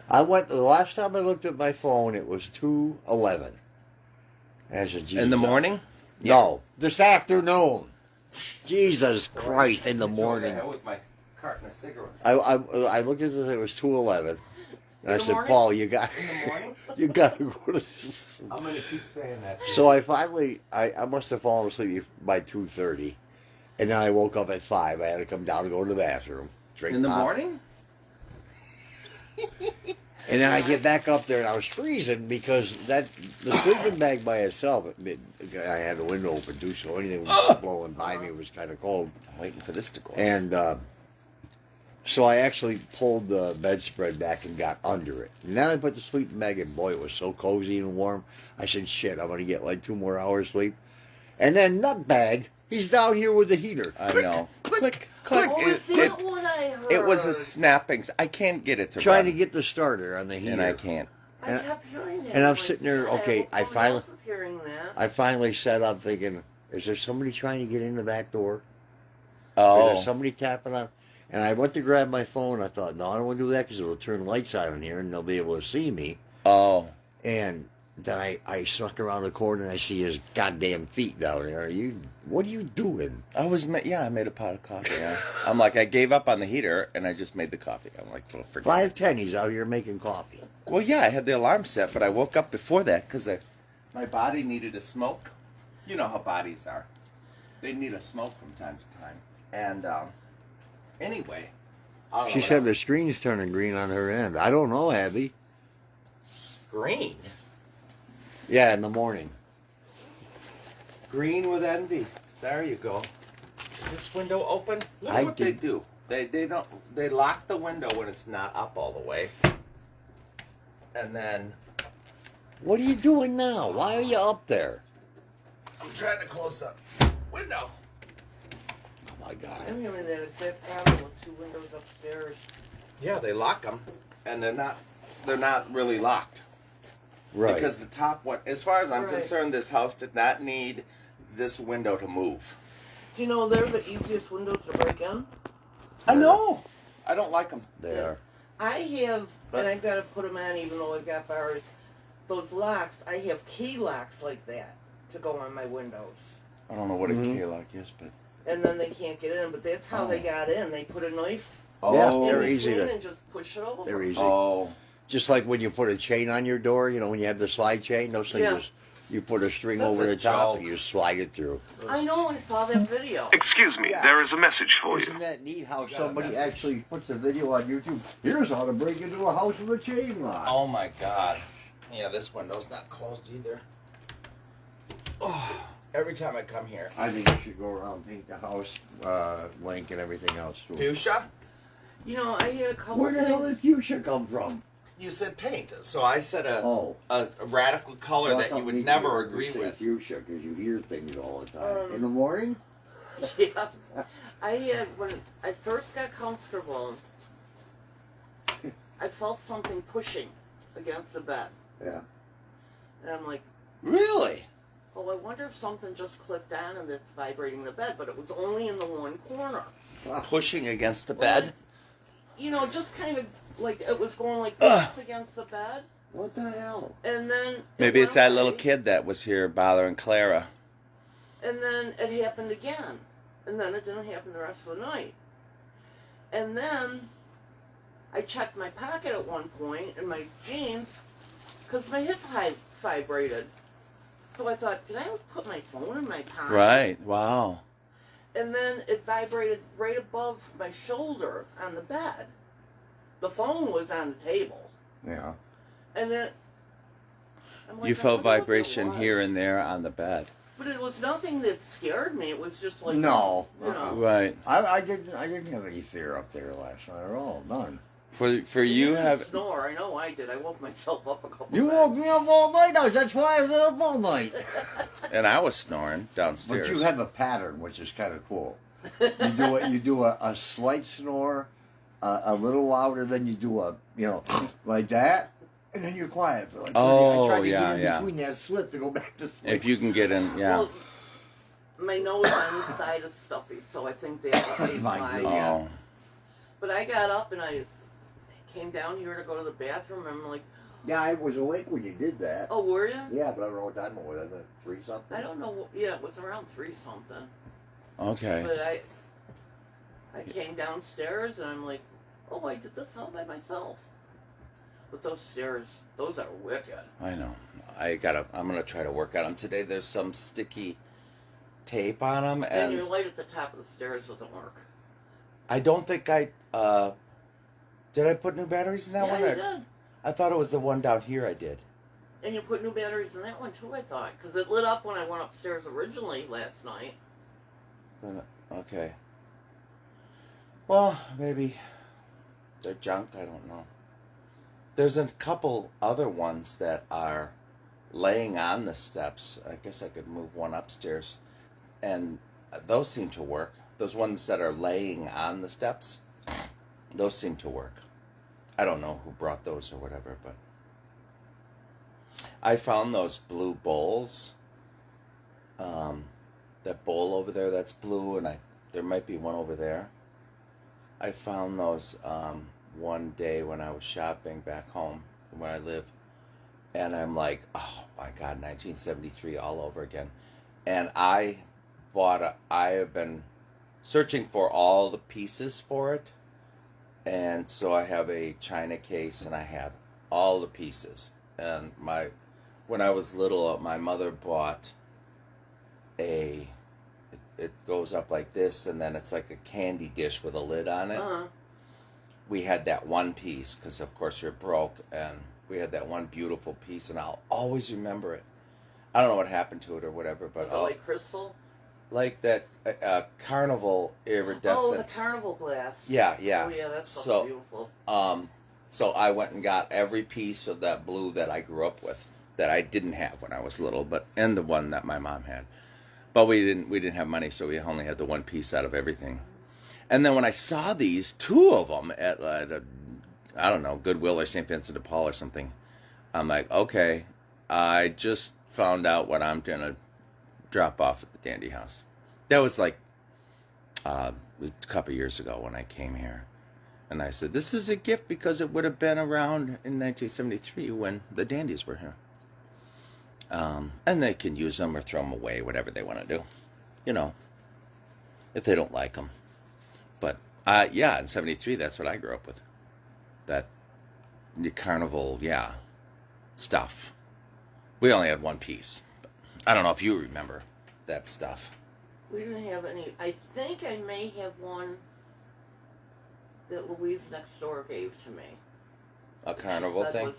I went the last time I looked at my phone. It was 2:11. I said, In the Jesus. morning? No, this afternoon. Jesus Christ! In the morning. With my carton of cigarettes. I looked at this. It was 2:11. And I the said, morning? Paul, you got In the morning? you got to go to sleep. I'm gonna keep saying that. So I finally, I must have fallen asleep by 2:30, and then I woke up at 5. I had to come down and go to the bathroom. Drink In the pop. morning? And then I get back up there, and I was freezing because the sleeping bag by itself, I had the window open too, so anything was blowing by me was kind of cold. I'm waiting for this to go. And so I actually pulled the bedspread back and got under it. And then I put the sleeping bag in. Boy, it was so cozy and warm. I said, shit, I'm going to get like 2 more hours sleep. And then Nutbag, he's down here with the heater. I know. Click, click. Oh, is that what I heard? It was a snapping. I can't get it to Trying run, to get the starter on the heater. and I can't. I kept hearing that. and I'm like, sitting there, yeah, okay, well, I someone finally- else is hearing that. I finally sat up thinking, is there somebody trying to get in the back door? Is Oh, there somebody tapping on? And I went to grab my phone. I thought, no, I don't want to do that because it'll turn lights on in here and they'll be able to see me. oh. And then I snuck around the corner and I see his goddamn feet down there. What are you doing? I made a pot of coffee. Yeah. I'm like, I gave up on the heater and I just made the coffee. I'm like, well, forget it. 5:10, he's out here making coffee. Well, yeah, I had the alarm set, but I woke up before that because my body needed a smoke. You know how bodies are. They need a smoke from time to time. And anyway. I don't know She what said else. the screen's turning green on her end. I don't know, Abby. Green. Yeah, in the morning. Green with envy. There you go. Is this window open? Look I what they did- do. They lock the window when it's not up all the way. And then What are you doing now? Why are you up there? I'm trying to close up window. Oh my God. I'm hearing that exact problem with 2 windows upstairs. Yeah, they lock them, and they're not really locked. Right. Because the top one, as far as I'm Right. concerned, this house did not need this window to move. Do you know they're the easiest windows to break in? I know. I don't like them. They Yeah. are. I have, But- and I've got to put them on even though I've got bars. Those locks, I have key locks like that to go on my windows. I don't know what Mhm. a K-lock is, but... And then they can't get in, but that's how they Oh. got in. They put a knife Yeah, in they're between easy to- and just push it over. They're easy. Oh. Just like when you put a chain on your door, you know, when you have the slide chain, those things Yeah. just, you put a string That's over a the top joke. and you slide it through. I know, I saw that video. Excuse me, Yeah. there is a message for you. Isn't that neat how You got a somebody message? actually puts a video on YouTube? Here's how to break into a house with a chain lock. Oh my God. Yeah, this window's not closed either. Oh, every time I come here. I think you should go around and paint the house, link and everything else too. Fuchsia? You know, I had a couple Where the hell things. did fuchsia come from? You said paint, so I said a Oh. radical color Well, I that thought you would maybe never you agree say with. fuchsia because you hear things all the time. Um, In the morning? Yeah. I had, when I first got comfortable, I felt something pushing against the bed. Yeah. And I'm like, Really? oh, I wonder if something just clicked on and it's vibrating the bed, but it was only in the one corner. Pushing against the Well, bed? You know, just kind of like it was going like this against the bed. What the hell? And then it Maybe it's went that little away, kid that was here bothering Clara. And then it happened again. And then it didn't happen the rest of the night. And then I checked my pocket at one point in my jeans because my hip vibrated. So I thought, did I put my phone in my pocket? Right. Wow. And then it vibrated right above my shoulder on the bed. The phone was on the table. Yeah. And then I'm like, You I felt wonder what it vibration was. here and there on the bed. But it was nothing that scared me. It was just like No. you know. Right. I didn't have any fear up there last night at all. None. For you didn't have snore. I know I did. I woke myself up a couple You times. woke me up all night. That's why I was up all night. and I was snoring downstairs. But you have a pattern, which is kind of cool. You do a slight snore, a little louder, then you do a like that, and then you're quiet for like 30. Oh, I tried to yeah, get in yeah. between that slip to go back to sleep. If you can get in, yeah. Well, my nose on the side is stuffy, so I think that's My why. God. Oh. But I got up and I came down here to go to the bathroom, and I'm like, Yeah, I was awake when you did that. oh, were you? Yeah, but I don't know what time it was. I meant 3 something. I don't know. Yeah, it was around 3 something. Okay. But I came downstairs and I'm like, oh, I did this all by myself. But those stairs, those are wicked. I know. I'm gonna try to work on them today. There's some sticky tape on them, And your and light at the top of the stairs doesn't work. I don't think did I put new batteries in that Yeah, one? you Or- did. I thought it was the one down here I did. And you put new batteries in that one too, I thought. Because it lit up when I went upstairs originally last night. Then- Okay. Well, maybe they're junk. I don't know. There's a couple other ones that are laying on the steps. I guess I could move one upstairs, and those seem to work. Those ones that are laying on the steps, those seem to work. I don't know who brought those or whatever, but I found those blue bowls. That bowl over there that's blue, and there might be one over there. I found those one day when I was shopping back home where I live, and I'm like, oh my God, 1973 all over again. And I have been searching for all the pieces for it, and so I have a china case and I have all the pieces. And when I was little, my mother bought it goes up like this, and then it's like a candy dish with a lid on it. Uh-huh. We had that one piece because, of course, you're broke, and we had that one beautiful piece, and I'll always remember it. I don't know what happened to it or whatever, but Was it like crystal? like that carnival iridescent. Oh, the carnival glass. Yeah. Oh, yeah, that's so beautiful. So I went and got every piece of that blue that I grew up with that I didn't have when I was little, and the one that my mom had. But we didn't have money, so we only had the one piece out of everything. And then when I saw these, 2 of them at I don't know, Goodwill or St. Vincent de Paul or something, I'm like, okay, I just found out what I'm gonna drop off at the Dandy House. That was like a couple years ago when I came here. And I said, this is a gift because it would have been around in 1973 when the dandies were here. And they can use them or throw them away, whatever they want to do. You know, if they don't like them. But, yeah, in 73, that's what I grew up with. That the carnival, yeah, stuff. We only had one piece. But I don't know if you remember that stuff. We didn't have any. I think I may have one that Louise next door gave to me. A carnival thing?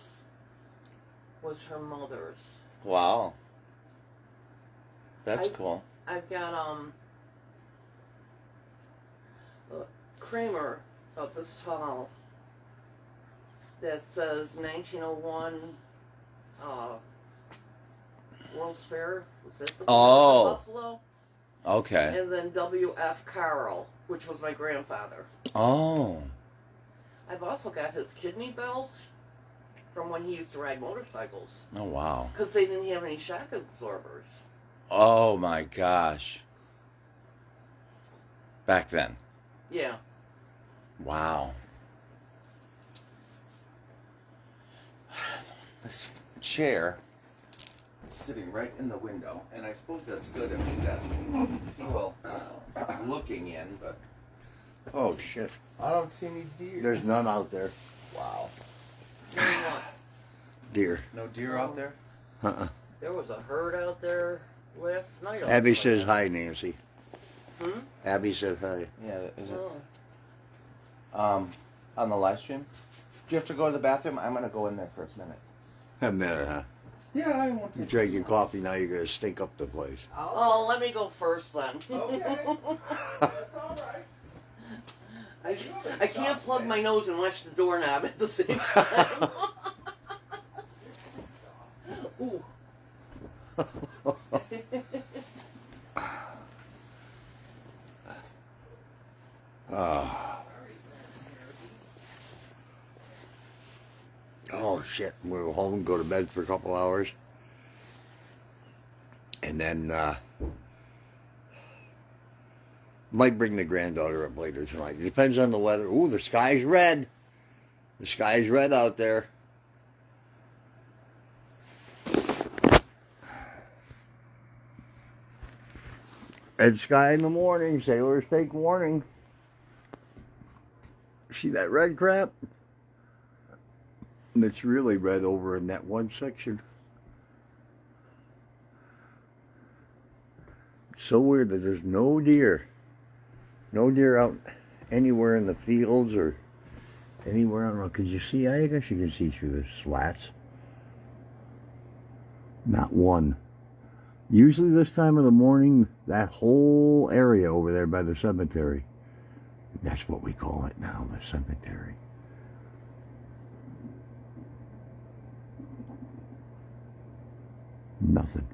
Was her mother's. Wow. That's cool. I've got Kramer about this tall that says 1901 World's Fair. Was that the Buffalo? Okay. And then W.F. Carroll, which was my grandfather. Oh. I've also got his kidney belt from when he used to ride motorcycles. Oh, wow. Because they didn't have any shock absorbers. Oh, my gosh. Back then. Yeah. Wow. This chair is sitting right in the window, and I suppose that's good if you got people looking in, but Oh, shit. I don't see any deer. There's none out there. Wow. Deer. No deer out there? There was a herd out there last night. Abby says hi, Nancy. Hmm? Abby says hi. Yeah, is it? Oh. On the live stream? Do you have to go to the bathroom? I'm going to go in there for a minute. A minute, huh? Yeah, I want to. You drank your coffee, now you're going to stink up the place. Oh, let me go first then. Okay. That's all right. I can't plug my nose and watch the doorknob at the same time. Ooh. Oh, shit. We'll go home, go to bed for a couple hours. And then, might bring the granddaughter up later tonight. It depends on the weather. Ooh, the sky's red. The sky's red out there. Red sky in the morning. Sailors take warning. See that red crap? And it's really red over in that one section. It's so weird that there's no deer. No deer out anywhere in the fields or anywhere. I don't know. Could you see? I guess you can see through the slats. Not one. Usually this time of the morning, that whole area over there by the cemetery. That's what we call it now, the cemetery. Nothing.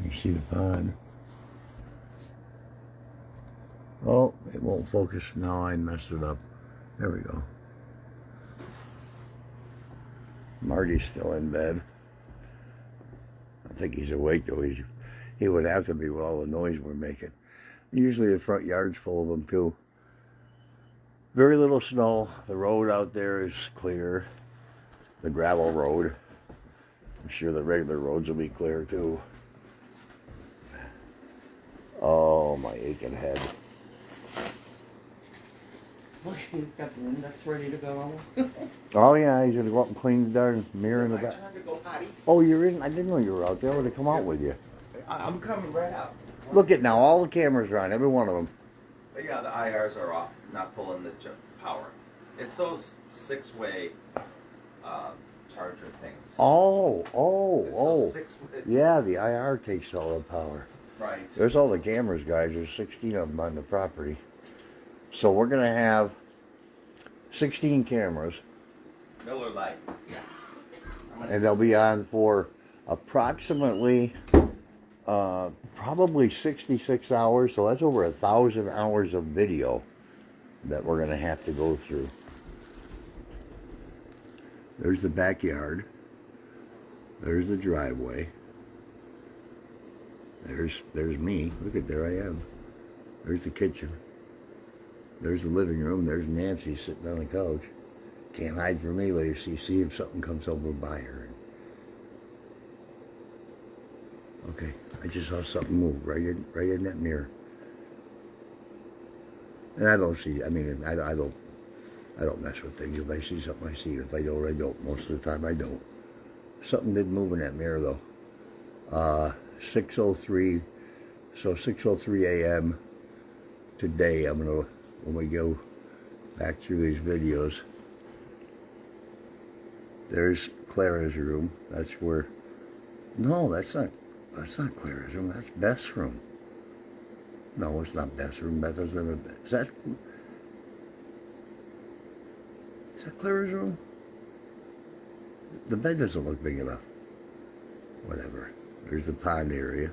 You see the pond. Oh, it won't focus. Now I messed it up. There we go. Marty's still in bed. I think he's awake though. He would have to be with all the noise we're making. Usually the front yard's full of them too. Very little snow. The road out there is clear. The gravel road. I'm sure the regular roads will be clear too. Oh, my aching head. He's got the index ready to go. Oh yeah, he's gonna go up and clean the darn mirror in the back. Turn to go potty. Oh, you're in? I didn't know you were out there. I would have come out with you. I'm coming right out. Look at now, all the cameras are on, every one of them. But yeah, the IRs are off, not pulling the power. It's those six-way charger things. Yeah, the IR takes all the power. Right. There's all the cameras, guys. There's 16 of them on the property. So we're going to have 16 cameras. Miller Lite. And they'll be on for approximately, probably 66 hours. So that's over 1,000 hours of video that we're going to have to go through. There's the backyard. There's the driveway. There's me. Look at, there I am. There's the kitchen. There's the living room. There's Nancy sitting on the couch. Can't hide from me, Lacey. See if something comes over by her. Okay, I just saw something move right in that mirror. And I don't see. I mean, I don't mess with things. If I see something, I see it. If I don't, I don't. Most of the time, I don't. Something did move in that mirror though. 6:03. So 6:03 a.m. today. When we go back through these videos. There's Clara's room. That's where. No, that's not Clara's room. That's Beth's room. No, it's not Beth's room. Beth is in a bed. Is that Clara's room? The bed doesn't look big enough. Whatever. There's the pond area.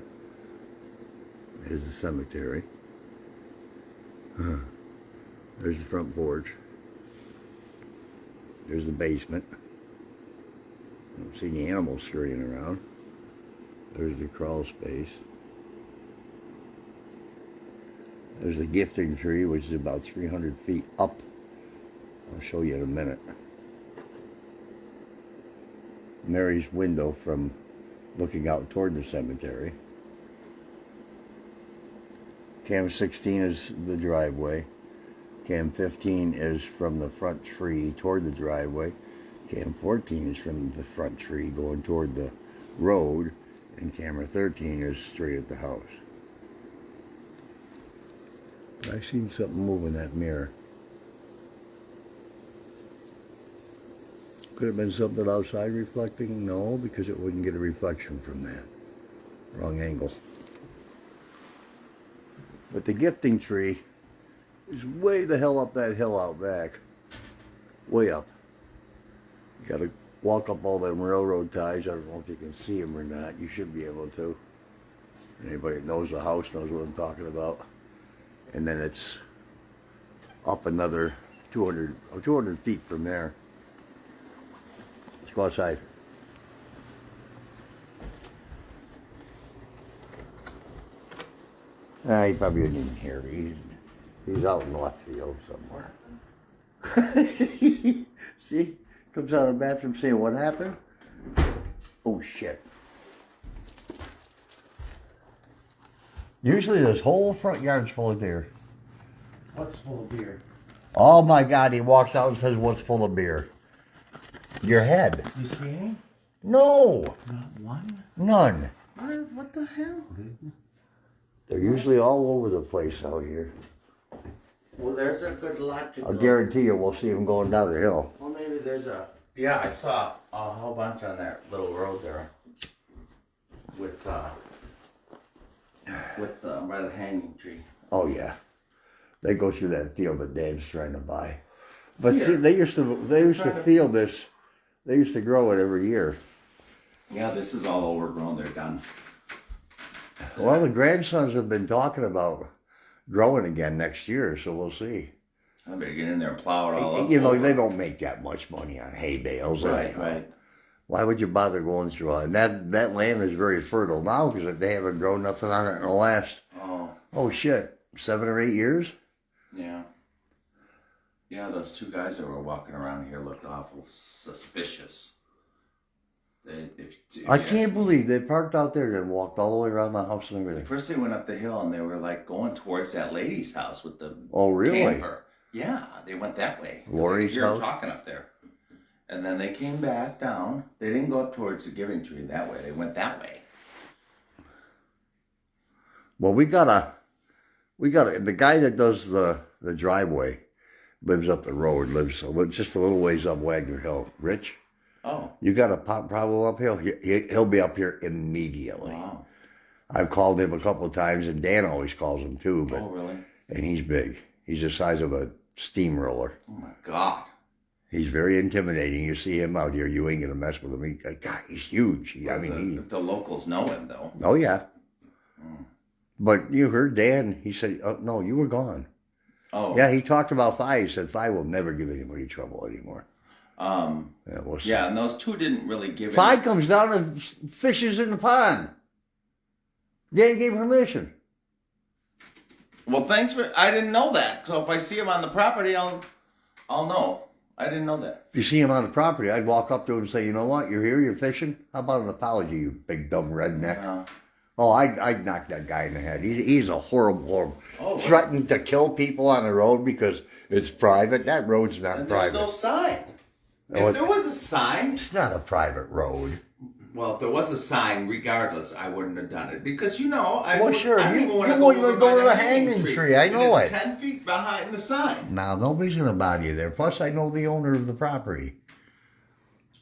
There's the cemetery. There's the front porch. There's the basement. I don't see any animals scurrying around. There's the crawl space. There's the gifting tree, which is about 300 feet up. I'll show you in a minute. Mary's window from looking out toward the cemetery. Cam 16 is the driveway. Cam 15 is from the front tree toward the driveway. Cam 14 is from the front tree going toward the road. And camera 13 is straight at the house. But I seen something move in that mirror. Could have been something outside reflecting? No, because it wouldn't get a reflection from that. Wrong angle. But the gifting tree is way the hell up that hill out back. Way up. You gotta walk up all them railroad ties. I don't know if you can see them or not. You should be able to. Anybody that knows the house knows what I'm talking about. And then it's up another 200 feet from there. Let's go outside. He probably didn't even hear me. He's out in left field somewhere. See? Comes out of the bathroom saying, what happened? Oh, shit. Usually this whole front yard's full of deer. What's full of beer? Oh, my God. He walks out and says, what's full of beer? Your head. You see any? No. Not one? None. What the hell? They're usually all over the place out here. Well, there's a good lot to go. I'll guarantee you we'll see them going down the hill. Well, maybe there's a... Yeah, I saw a whole bunch on that little road there. With by the hanging tree. Oh, yeah. They go through that field that Dad's trying to buy. But Here. see, they used to field this. They used to grow it every year. Yeah, this is all overgrown. They're done. Well, the grandsons have been talking about growing again next year, so we'll see. I better get in there and plow it all up. You know, they don't make that much money on hay bales. Right, right. Why would you bother going through all that? That land is very fertile now because they haven't grown nothing on it in the last, oh shit, 7 or 8 years? Yeah. Yeah, those two guys that were walking around here looked awful suspicious. I can't believe they parked out there and walked all the way around the house and everything. First they went up the hill and they were like going towards that lady's house with the camper. Yeah, they went that way. Lori's house? Talking up there. And then they came back down. They didn't go up towards the giving tree that way. They went that way. Well, we got the guy that does the driveway lives up the road, lives just a little ways up Wagner Hill. Rich? Oh. You got a problem uphill? He'll be up here immediately. Wow. I've called him a couple of times, and Dan always calls him too. But, oh, really? And he's big. He's the size of a steamroller. Oh, my God. He's very intimidating. You see him out here, you ain't going to mess with him. God, he's huge. The locals know him, though. Oh, yeah. Mm. But you heard Dan. He said, oh, no, you were gone. Oh. Yeah, he talked about Fi. He said, Fi will never give anybody trouble anymore. Yeah, and those two didn't really give Fi comes down and fishes in the pond. Dan gave permission. Well, thanks for. I didn't know that. So if I see him on the property, I'll know. I didn't know that. If you see him on the property, I'd walk up to him and say, you know what, you're here, you're fishing? How about an apology, you big dumb redneck? Yeah. Oh, I'd knock that guy in the head. He's a horrible, Oh, threatening to kill people on the road because it's private. That road's not And private. there's no sign. Oh, If there was a sign, it's not a private road. well, if there was a sign, regardless, I wouldn't have done it because I Well, would, sure, I don't you even want to wouldn't go even over go by to the hanging tree. I And know it's it. 10 feet behind the sign. Now, nobody's going to bother you there. Plus, I know the owner of the property.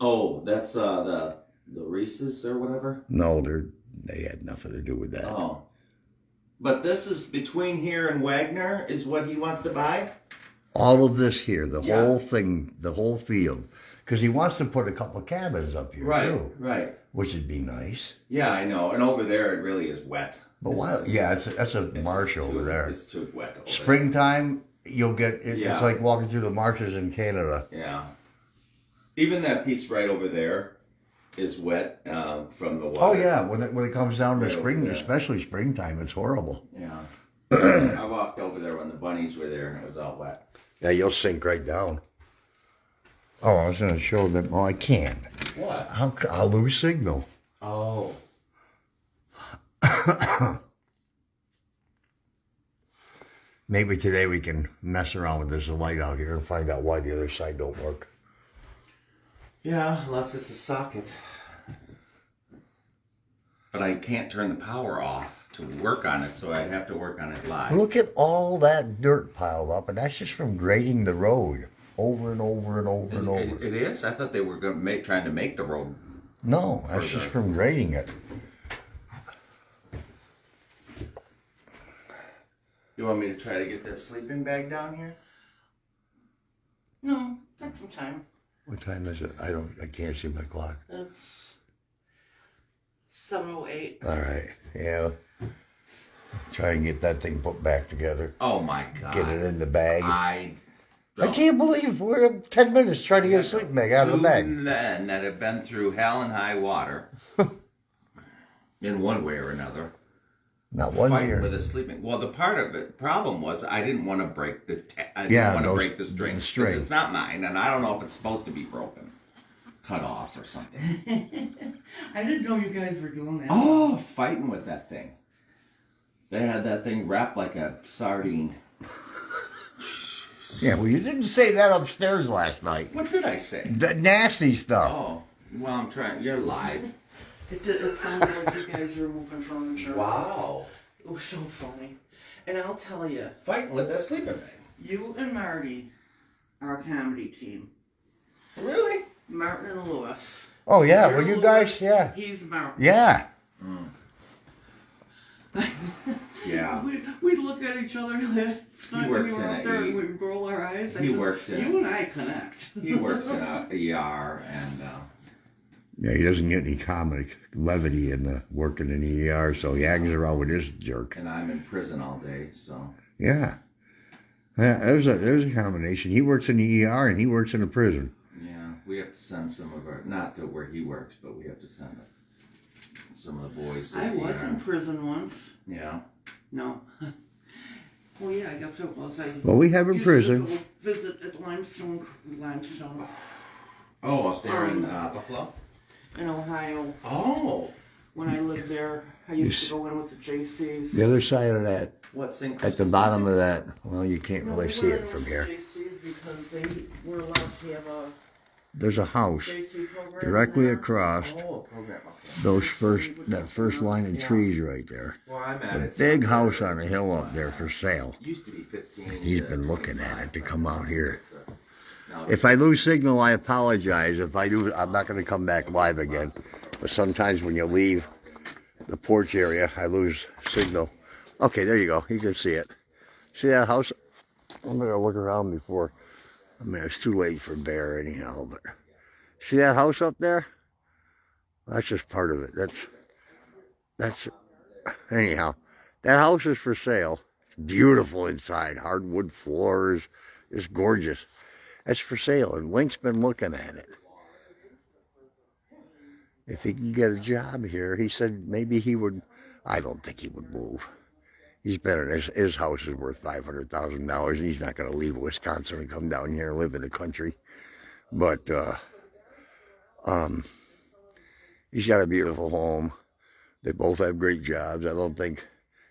Oh, that's the Reese's or whatever. No, they had nothing to do with that. Oh, but this is between here and Wagner is what he wants to buy. All of this here, the Yeah. whole thing, the whole field, because he wants to put a couple of cabins up here too, Right. which would be nice. Yeah, I know. And over there, it really is wet. But why? Yeah, that's a marsh just over there. It's too wet over Springtime, you'll get it, Yeah. it's like walking through the marshes in Canada. there. Yeah. Even that piece right over there is wet from the water. Oh yeah, when it comes down to Right over spring, there. especially springtime, it's horrible. Yeah. I walked over there when the bunnies were there and it was all wet. Yeah, you'll sink right down. Oh, I was going to show them. Oh, I can't. What? I'll lose signal. Oh. Maybe today we can mess around with this light out here and find out why the other side don't work. Yeah, unless it's a socket. But I can't turn the power off to work on it, so I'd have to work on it live. Look at all that dirt piled up, and that's just from grading the road over and over and over and over. It is? I thought they were trying to make the road. No, that's just from grading it. You want me to try to get that sleeping bag down here? No, got some time. What time is it? I can't see my clock. It's 7:08. All right, yeah. Try and get that thing put back together. Oh my God. Get it in the bag. I can't believe we're 10 minutes trying to get a sleeping bag out of the bag. Two men that have been through hell and high water in one way or another. Not one Fighting year. with a sleeping. Well, the problem was I didn't want to break the. I didn't Yeah, want to those- break the string. the 'Cause string. It's not mine, and I don't know if it's supposed to be broken, cut off or something. I didn't know you guys were doing that. Oh, fighting with that thing. They had that thing wrapped like a sardine. Yeah, well, you didn't say that upstairs last night. What did I say? The nasty stuff. Oh, well, I'm trying. You're live. It sounded like you guys were moving furniture. Wow. It was so funny. And I'll tell you, Fighting with that sleeping bag. you and Marty are a comedy team. Really? Martin and Lewis. Oh, yeah, You're well, you Lewis, guys, yeah. He's Martin. Yeah. Yeah. We'd look at each other last night when works we were in up a- there and we'd roll our eyes. he works in You and I connect. He works in a ER, and Yeah, he doesn't get any comic levity in the working in the ER, so he hangs around with this jerk. I'm in prison all day, so. Yeah. Yeah, there's a combination. He works in the ER and he works in a prison. Yeah, we have to send some of our, not to where he works, but we have to send some of the boys to I the was ER. in prison once. Yeah. No. Well, yeah, I guess it was. Well, we have in used prison. to go visit at Limestone, Oh, up there in Buffalo? in Ohio. Oh. When I lived there, I used to go in with the JCs. The other side of that, What's in at the bottom of that, well, you can't No, really we see went it in from with here. the JCs because they were allowed to have a There's a house JC program. directly there. across Oh, a program. Okay. that first line of trees right there. Well, I'm at A it. big house on a hill up there for sale. Used to be 15. He's been looking at it to come out here. Now, If I lose signal, I apologize. If I do, I'm not going to come back live again. But sometimes when you leave the porch area, I lose signal. Okay, there you go. You can see it. See that house? I'm going to look around before. I mean, it's too late for bear anyhow. But see that house up there? That's just part of it. That's anyhow. That house is for sale. It's beautiful inside. Hardwood floors. It's gorgeous. That's for sale, and Link's been looking at it. If he can get a job here, he said maybe he would. I don't think he would move. He's been in his house is worth $500,000, and he's not going to leave Wisconsin and come down here and live in the country. But he's got a beautiful home. They both have great jobs. I don't think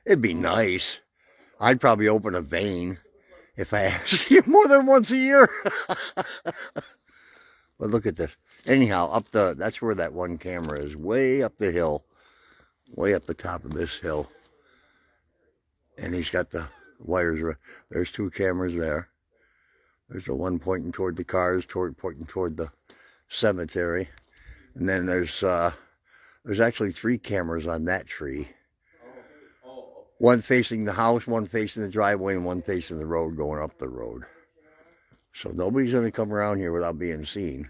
it'd be nice. I'd probably open a vein if I had to see him more than once a year. But look at this. Anyhow, that's where that one camera is, way up the hill, way up the top of this hill. And he's got the wires. There's 2 cameras there. There's the one pointing toward the cars, pointing toward the cemetery. And then there's actually 3 cameras on that tree. One facing the house, one facing the driveway, and one facing the road going up the road. So nobody's going to come around here without being seen.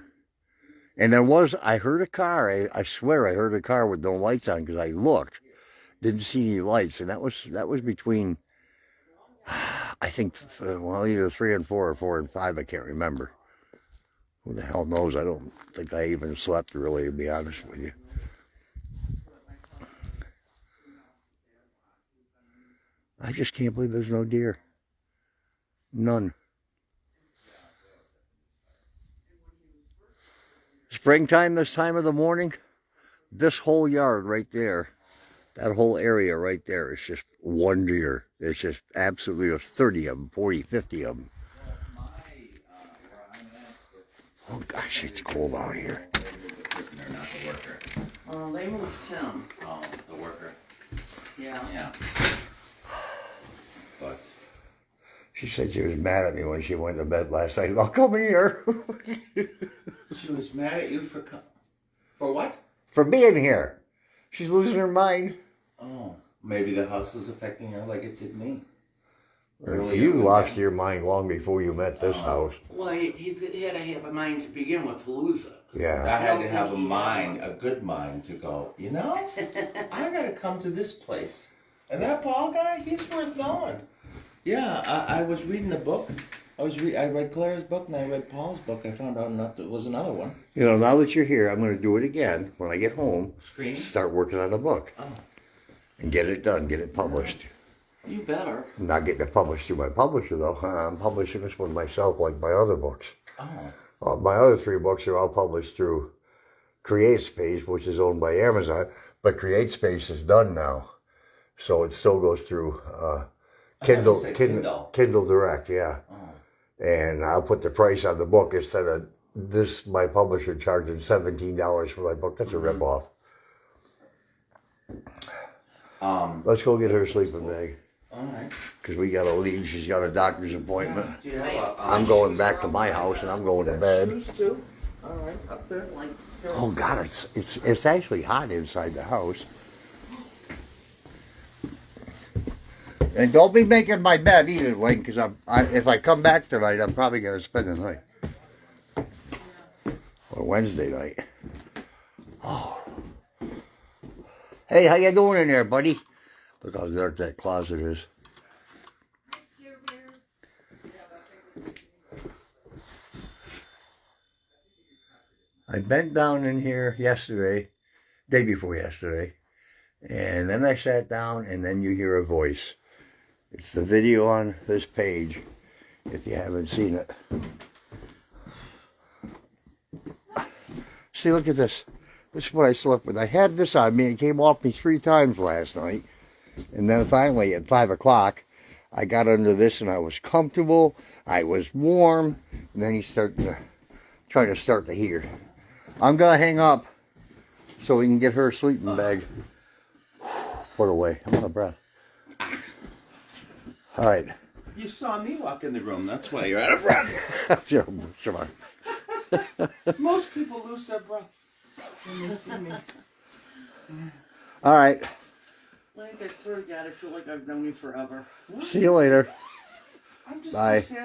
And I heard a car. I swear I heard a car with no lights on because I looked. Didn't see any lights. And that was between, I think, either 3 and 4 or 4 and 5. I can't remember. Who the hell knows? I don't think I even slept, really, to be honest with you. I just can't believe there's no deer. None. Springtime, this time of the morning, this whole yard right there, that whole area right there is just one deer. It's just absolutely, there's 30 of them, 40, 50 of them. Oh gosh, it's cold out here. They're not the worker. Oh, they moved Tim. Oh, the worker. Yeah. Yeah. But She said she was mad at me when she went to bed last night. I'll come in here. she was mad at you for what? For being here. She's losing her mind. Oh, maybe the house was affecting her like it did me. You lost your mind long before you met this house. Well, he had to have a mind to begin with to lose it. Yeah. I had to have a good mind to go, I gotta come to this place. And that Paul guy, he's worth knowing. Yeah, I was reading the book. I read Claire's book and I read Paul's book. I found out there was another one. Now that you're here, I'm going to do it again when I get home. Start working on a book. Oh. And get it done, get it published. You better. I'm not getting it published through my publisher, though. I'm publishing this one myself, like my other books. Oh. My other 3 books are all published through CreateSpace, which is owned by Amazon. But CreateSpace is done now. So it still goes through Kindle Direct, yeah. Oh. And I'll put the price on the book instead of my publisher charging $17 for my book. That's a ripoff. Let's go get her sleeping bag. All right. Because we got to leave. She's got a doctor's appointment. Yeah, I'm going back to my house and I'm going to bed. Shoes too? All right, up there. Oh God, it's actually hot inside the house. And don't be making my bed either, Wayne, because if I come back tonight, I'm probably going to spend the night. Or Wednesday night. Oh. Hey, how you doing in there, buddy? Look how dark that closet is. I bent down in here day before yesterday, and then I sat down, and then you hear a voice. It's the video on this page, if you haven't seen it. See, look at this. This is what I slept with. I had this on me. It came off me 3 times last night. And then finally at 5 o'clock, I got under this and I was comfortable. I was warm. And then he's trying to start the heater. I'm going to hang up so we can get her sleeping bag put away. I'm out of breath. All right. You saw me walk in the room. That's why you're out of breath. Come on. Most people lose their breath when they see me. All right. Like, I swear to God, I feel like I've known you forever. See you later. I'm just Bye. so sad.